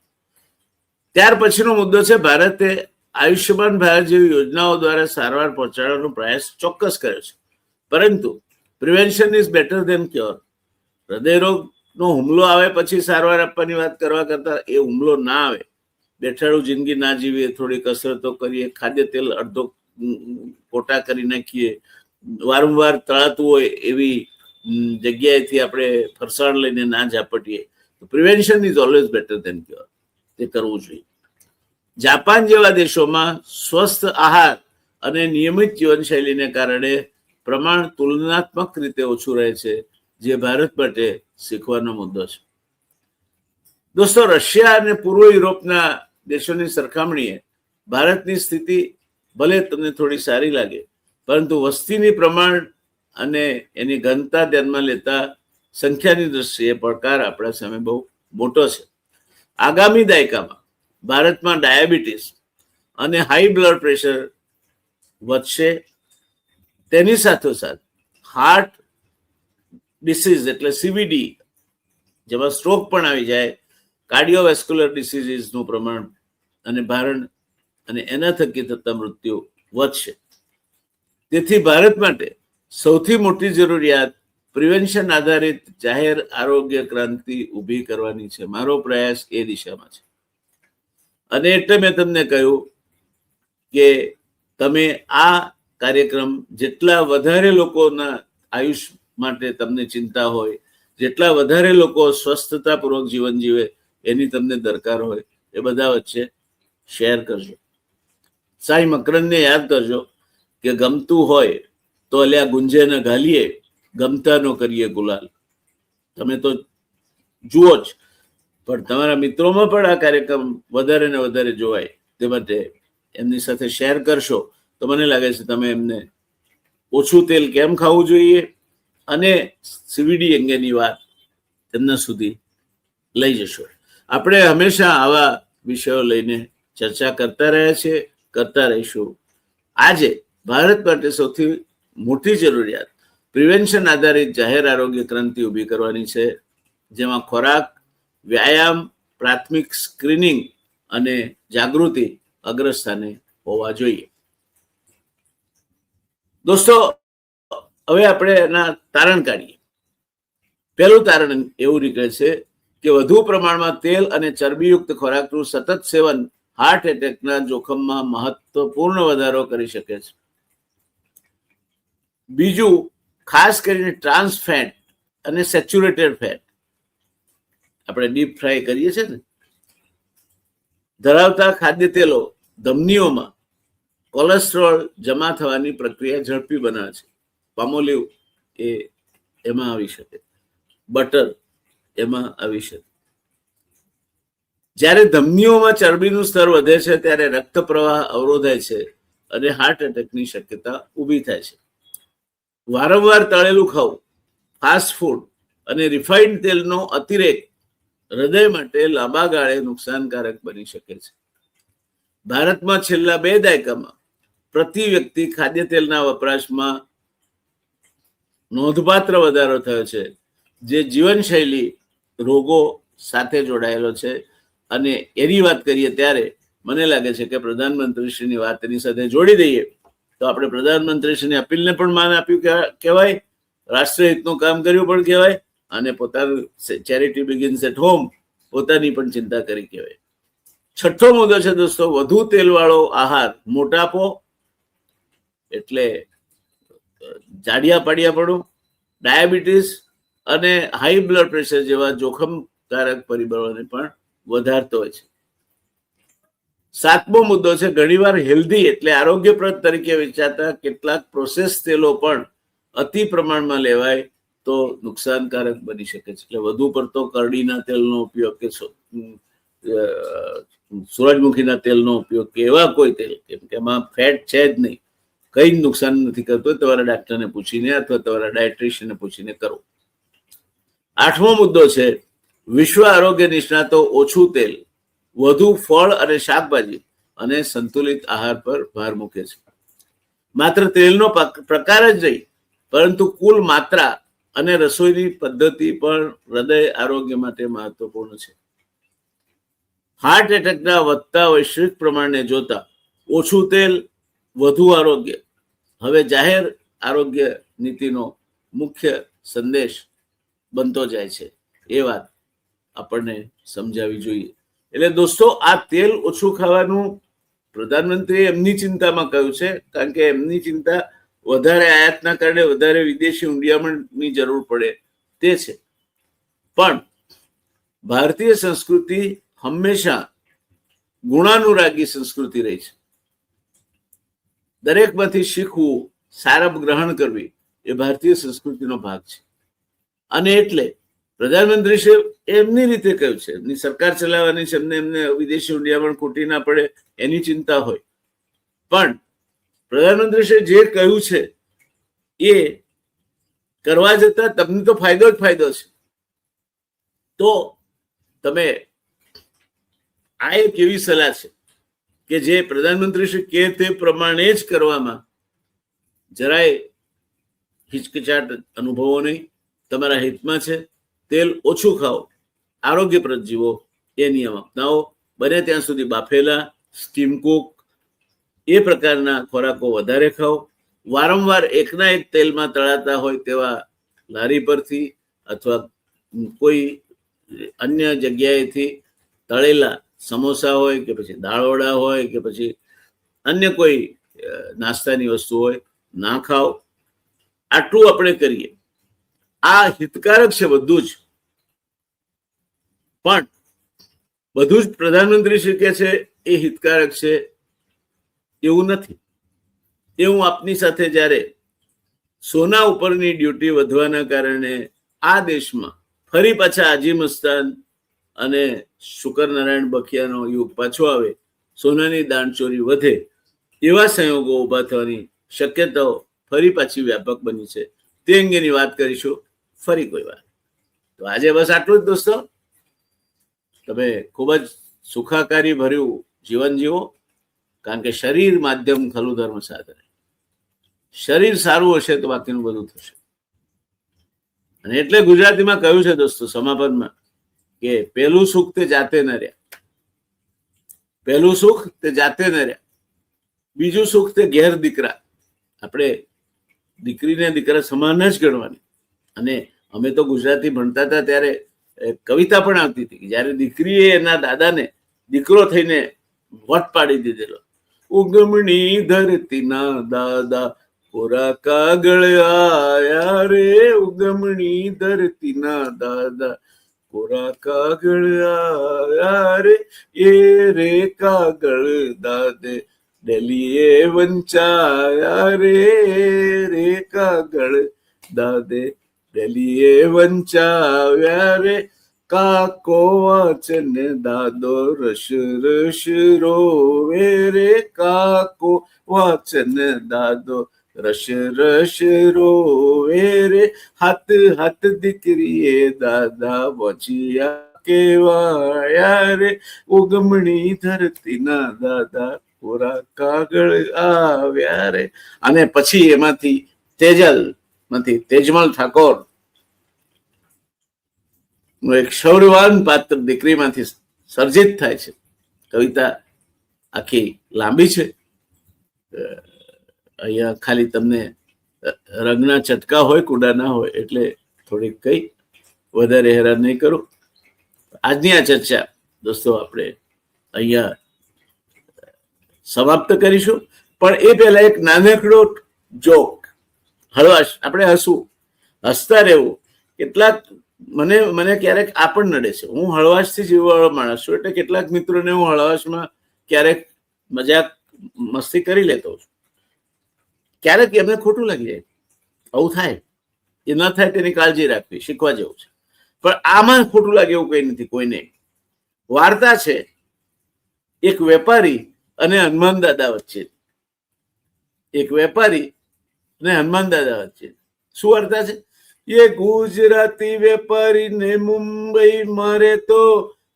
[SPEAKER 1] ત્યાર પછીનો મુદ્દો છે ભારતે આયુષ્યમાન ભારત જેવી યોજનાઓ દ્વારા સારવાર પહોંચાડવાનો પ્રયાસ ચોક્કસ કર્યો છે, પરંતુ prevention is better than cure. હૃદયરોગનો હુમલો આવે પછી સારવાર આપવાની વાત કરવા કરતા એ હુમલો ના આવે, બેઠાડું જિંદગી ના જીવીએ, થોડી કસરતો કરીએ, ખાદ્ય તેલ અડધો કોટા કરી નાખીએ, વારંવાર તળાતું હોય એવી જગ્યાએથી આપણે ફરસાણ લઈને ના ઝાપટીએ, તો prevention is always better than cure. તે કરવું જોઈએ. જાપાન જેવા દેશોમાં સ્વસ્થ આહાર અને નિયમિત જીવનશૈલીને કારણે પ્રમાણ તુલનાત્મક રીતે ઓછું રહે છે, જે ભારત માટે શીખવાનો મુદ્દો છે. દોસ્તો, રશિયા અને પૂર્વ યુરોપના દેશોની સરખામણીએ ભારતની સ્થિતિ ભલે તમને થોડી સારી લાગે, પરંતુ વસ્તીની પ્રમાણ અને એની ઘનતા ધ્યાનમાં લેતા સંખ્યાની દ્રષ્ટિએ પડકાર આપણા સામે બહુ મોટો છે. આગામી દાયકામાં ભારતમાં ડાયાબિટીસ અને હાઈ બ્લડ પ્રેશર વધશે. તેની સાથોસાથ હાર્ટ ડિસીઝ એટલે CVD, જેમાં સ્ટ્રોક પણ આવી જાય, કાર્ડિયોવેસ્ક્યુલર ડિસીઝીસનું પ્રમાણ અને ભારણ અને એના થકી થતા મૃત્યુ વધશે. તેથી ભારત માટે સૌથી મોટી જરૂરિયાત પ્રિવેન્શન આધારિત જાહેર આરોગ્ય ક્રાંતિ ઊભી કરવાની છે. મારો પ્રયાસ એ દિશામાં છે, અને એટલે મેં તમને કહ્યું કે તમે આ કાર્યક્રમ જેટલા વધારે લોકોના આયુષ માટે તમને ચિંતા હોય, જેટલા વધારે લોકો સ્વસ્થતાપૂર્વક જીવન જીવે એની તમને દરકાર હોય, એ બધા વચ્ચે શેર કરજો. સાઈ મકરંદને યાદ કરજો કે ગમતું હોય તો અલ્યા ગુંજે ન ઘાલીએ, ગમતા નો કરીએ ગુલાલ. તમે તો જુઓ જ, પણ તમારા મિત્રોમાં પણ આ કાર્યક્રમ વધારે ને વધારે જોવાય તે માટે એમની સાથે શેર કરશો તો મને લાગે છે તમે એમને ઓછું તેલ કેમ ખાવું જોઈએ અને સીવીડી અંગેની વાત તેમના સુધી લઈ જશો. આપણે હંમેશા આવા વિષયો લઈને ચર્ચા કરતા રહ્યા છીએ, કરતા રહીશું. આજે ભારત માટે સૌથી મોટી જરૂરિયાત પ્રિવેન્શન આધારિત જાહેર આરોગ્ય ક્રાંતિ ઊભી કરવાની છે, જેમાં ખોરાક, વ્યાયામ, પ્રાથમિક સ્ક્રીનિંગ અને જાગૃતિ અગ્રસ્થાને હોવા જોઈએ. દોસ્તો, હવે આપણે એના તારણ કાઢીએ. પહેલું તારણ એવું નીકળે છે કે વધુ પ્રમાણમાં તેલ અને ચરબીયુક્ત ખોરાકનું સતત સેવન હાર્ટ એટેકના જોખમમાં મહત્વપૂર્ણ વધારો કરી શકે છે. બીજું, ખાસ કરીને ટ્રાન્સ ફેટ અને સેચ્યુરેટેડ ફેટ, આપણે ડીપ ફ્રાય કરીએ છીએ ને, ધરાવતા ખાદ્ય તેલો ધમનીઓમાં કોલેસ્ટ્રોલ જમા થવાની પ્રક્રિયા ઝડપી બનાવે છે. પામોલિવ એમાં આવી શકે, બટર એમાં આવી શકે. જ્યારે ધમનીઓમાં ચરબીનું સ્તર વધે છે ત્યારે રક્ત પ્રવાહ અવરોધાય છે અને હાર્ટ એટેકની શક્યતા ઊભી થાય છે. વારંવાર તળેલું ખાવું, ફાસ્ટ ફૂડ અને રિફાઇન્ડ તેલનો અતિરેક હૃદય માટે લાંબા ગાળે નુકસાનકારક બની શકે છે. ભારતમાં છેલ્લા 2 દાયકામાં પ્રતિ વ્યક્તિ ખાદ્ય તેલના વપરાશમાં નોંધપાત્ર વધારો થયો છે, જે જીવનશૈલી રોગો સાથે જોડાયેલો છે. અને એની વાત કરીએ ત્યારે મને લાગે છે કે પ્રધાનમંત્રીશ્રીની વાત એની સાથે જોડી દઈએ તો આપણે પ્રધાનમંત્રીશ્રીની અપીલને પણ માન આપ્યું કહેવાય, રાષ્ટ્રહિતનું કામ કર્યું પણ કહેવાય, અને પોતાનું ચેરિટી બિગિન્સ એટ હોમ પોતાની પણ ચિંતા કરી કહેવાય. છઠ્ઠો મુદ્દો છે દોસ્તો, વધુ તેલવાળો આહાર મોટાપો એટલે જાડિયા પાડિયાપણું, ડાયાબિટીસ અને હાઈ બ્લડ પ્રેશર જેવા જોખમકારક પરિબળોને પણ વધારતો હોય છે. 7મો મુદ્દો છે, ઘણીવાર હેલ્ધી એટલે આરોગ્યપ્રદ તરીકે વેચાતા કેટલાક પ્રોસેસ તેલો પણ અતિ પ્રમાણમાં લેવાય તો નુકસાનકારક બની શકે છે. એટલે વધુ પડતો કરડીના તેલનો ઉપયોગ કે સૂરજમુખીના તેલનો ઉપયોગ કે એવા કોઈ તેલ, કેમ કે એમાં ફેટ છે જ નહીં, કઈ નુકસાન નથી કરતો, તમારા ડાક્ટરને પૂછીને અથવા તમારા ડાયટ્રિશિયનને પૂછીને કરો. 8મો મુદ્દો છે, વિશ્વ આરોગ્ય નિષ્ણાતો ઓછું તેલ, વધુ ફળ અને શાકભાજી અને સંતુલિત આહાર પર ભાર મૂકે છે. માત્ર તેલનો પ્રકાર જ નહીં પરંતુ કુલ માત્રા અને રસોઈની પદ્ધતિ પણ હૃદય આરોગ્ય માટે મહત્વપૂર્ણ છે. હાર્ટ એટેકના વધતા વૈશ્વિક પ્રમાણને જોતા ઓછું તેલ, વધુ આરોગ્ય હવે જાહેર આરોગ્ય નીતિનો મુખ્ય સંદેશ બનતો જાય છે. એ વાત આપણને સમજાવવી જોઈએ. એટલે દોસ્તો, આ તેલ ઓછું ખાવાનું પ્રધાનમંત્રીએ એમની ચિંતામાં કહ્યું છે, કારણ કે એમની ચિંતા વધારે આયાતના કારણે વધારે વિદેશી ઊંડિયામણની જરૂર પડે તે છે. પણ ભારતીય સંસ્કૃતિ હંમેશા ગુણાનુરાગી સંસ્કૃતિ રહી છે. દરેકમાંથી શીખવું, સારપ ગ્રહણ કરવી એ ભારતીય સંસ્કૃતિનો ભાગ છે. અને એટલે પ્રધાનમંત્રીશ્રીએ એમની રીતે કહ્યું છે, એમની સરકાર ચલાવવાની છે, એમને વિદેશી ઊંડિયામણ ખૂટી ના પડે એની ચિંતા હોય, પણ પ્રધાનમંત્રીશ્રીએ જે કહ્યું છે એ કરવા જતા તમને તો ફાયદો જ ફાયદો છે. તો તમે આ એક એવી સલાહ છે કે જે પ્રધાનમંત્રીશ્રી કે તે પ્રમાણે જ કરવામાં જરાય હિચકિચાટ અનુભવો નહીં. તમારા હિતમાં છે. તેલ ઓછું ખાઓ, આરોગ્યપ્રદ જીવો, એ નિયમ અપનાવો. બને ત્યાં સુધી બાફેલા, સ્ટીમ કુક એ પ્રકારના ખોરાકો વધારે ખાઓ. વારંવાર એકના એક તેલમાં તળાતા હોય તેવા લારી પરથી અથવા કોઈ અન્ય જગ્યાએથી તળેલા સમોસા હોય કે પછી દાળવડા હોય કે પછી અન્ય કોઈ નાસ્તાની વસ્તુ હોય ના ખાઓ. આટલું આપણે કરીએ આ હિતકારક છે બધું જ, પણ બધું જ પ્રધાનમંત્રી શ્રી કહે છે એ હિતકારક છે એવું નથી. એ હું આપની સાથે જ્યારે સોના ઉપરની ડ્યુટી વધવાના કારણે આ દેશમાં ફરી પાછા આજી મસ્તાન અને શુકરનારાયણ બખિયાનો યુગ પાછો આવે, સોનાની દાણચોરી વધે, એવા સંયોગો ઉભા થવાની શક્યતાઓ ફરી પાછી વ્યાપક બની છે. તે અંગેની વાત કરીશું ફરી કોઈ વાર. તો આજે બસ આટલું જ દોસ્તો. તમે ખૂબ જ સુખાકારી ભર્યું જીવન જીવો, કારણ કે શરીર માધ્યમ ખલું ધર્મ સાધન. શરીર સારું હશે તો બાકીનું બધું થશે. અને એટલે ગુજરાતીમાં કહ્યું છે દોસ્તો સમાપનમાં કે પહેલું સુખ તે જાતે ન રહ્યા, પહેલું સુખ તે જાતે ન રહ્યા, બીજું સુખ તે ઘેર દીકરા. આપણે દીકરીને દીકરા સમાન જ ગણવાની. અને અમે તો ગુજરાતી ભણતા હતા ત્યારે કવિતા પણ આવતી હતી કે જયારે દીકરીએ એના દાદાને દીકરો થઈને વટ પાડી દીધેલો. ઉગમણી ધરતીના દાદા કોરા કાગળ આયા રે, ઉગમણી ધરતીના દાદા કોરા કાગળ આયા રે, એ રે કાગળ દાદે ડેલીએ વંચાયા રે, રે કાગળ દાદે ડેલીએ વંચાવ્યા રે, કાકો વાંચન દાદો રસ રસ રોવે રે, કાકો વાંચન દાદો રસ રસ રોવે રે, હાથ હાથ દીકરીએ દાદા વચિયા કેવાયા રે, ઉગમણી ધરતીના દાદા કોરા કાગળ આવ્યા રે. અને પછી એમાંથી તેજમલ ઠાકોર એક શૌર્યવાન પાત્ર દીકરીમાંથી સર્જિત થાય છે. કવિતા આખી લાંબી છે, અહીંયા ખાલી તમને રંગના ચટકા હોય, કુડા ના હોય, એટલે થોડીક કઈ વધારે હેરાન નહીં કરું. આજની આ ચર્ચા દોસ્તો આપણે અહીંયા સમાપ્ત કરીશું, પણ એ પહેલા એક નાનકડો જોક, હળવાશ, આપણે હસતા રહેવું. કેટલાક મને ક્યારેક આ પણ નડે છે, હું હળવાશથી જીવવાળો માણસ છું, એટલે કેટલાક મિત્રોને હું હળવાશમાં ક્યારેક મજાક મસ્તી કરી લેતો છું. ક્યારેક એમને ખોટું લાગી જાય, આવું થાય, એ ન થાય તેની કાળજી રાખવી, શીખવા જેવું છે. પણ આમાં ખોટું લાગે એવું કઈ નથી કોઈને. વાર્તા છે એક વેપારી અને હનુમાન દાદા વચ્ચે. એક વેપારી અને હનુમાન દાદા વચ્ચે. શું વાર્તા છે? ये गुजराती व्यापारी ने मुंबई मारे तो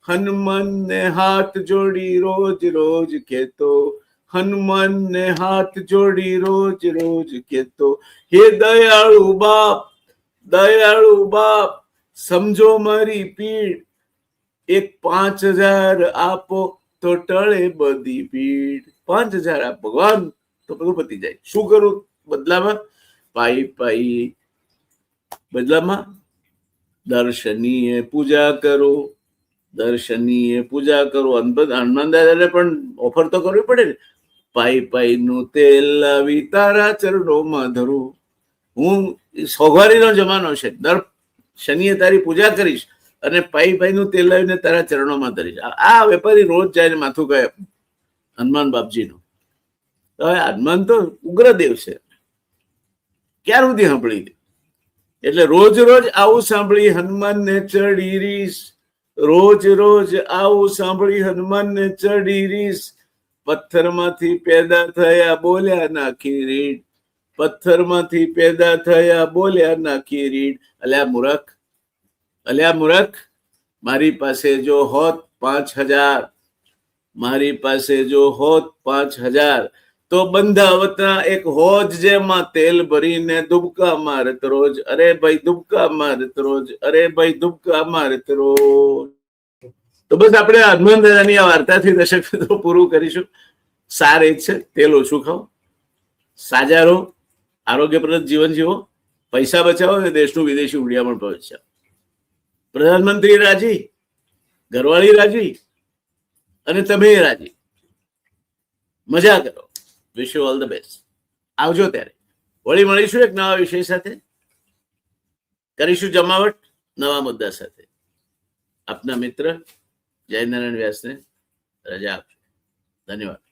[SPEAKER 1] हनुमान ने हाथ जोड़ी रोज रोज कहतो, हनुमान ने हाथ जोड़ी रोज रोज कहतो, हे दयाळु बाप समझो मारी पीड़, एक 5000 આપો તો ટળે બધી પીડ. 5000 આપ ભગવાન તો બધું પતી જાય. શું કરું બદલામાં? પાઈ બદલામાં દર્શનીય પૂજા કરો, દર્શનીય પૂજા કરો. હનુમાન દાદાને પણ ઓફર તો કરવી પડે ને. પાઈ નું તેલ લાવી તારા ચરણોમાં ધરું. હું સોઘવારીનો જમાનો છે, દર શનિએ તારી પૂજા કરીશ અને પાઈ નું તેલ લાવીને તારા ચરણોમાં ધરીશ. આ વેપારી રોજ જાય માથું કહે હનુમાન બાપજીનું. હવે હનુમાન તો ઉગ્રદેવ છે, ક્યાં સુધી સાંભળી? એટલે રોજ રોજ આવું સાંભળી હનુમાનને ચડી રીસ, રોજ રોજ આવું સાંભળી હનુમાનને ચડી રીસ. પથ્થરમાંથી પેદા થયા બોલ્યા નાખી રીડ, પથ્થરમાંથી પેદા થયા બોલ્યા નાખી રીડ. અલ્યા મૂરખ, મારી પાસે જો હોત 5000, મારી પાસે જો હોત 5000 તો બંધાવતા એક હોજ જેમાં તેલ ભરીને દુબકા મારત રોજ. અરે ભાઈ દુબકા મારત રોજ, અરે ભાઈ દુબકા મારત રોજ. તો બસ આપણે હનુમાન દાદાની આ વાર્તાથી દર્શક મિત્રો પૂરું કરીશું. સાર એ જ છે, તેલ ઓછું ખાઓ, સાજા રહો, આરોગ્યપ્રદ જીવન જીવો, પૈસા બચાવો અને દેશનું વિદેશી ઉડિયામણ બચાવો. પ્રધાનમંત્રી રાજી, ઘરવાળી રાજી અને તમે રાજી. મજા કરો. Wish you all the best. આવજો ત્યારે. વળી મળીશું એક નવા વિષય સાથે. કરીશું જમાવટ નવા મુદ્દા સાથે. આપના મિત્ર જયનારાયણ વ્યાસને રજા આપજો. ધન્યવાદ.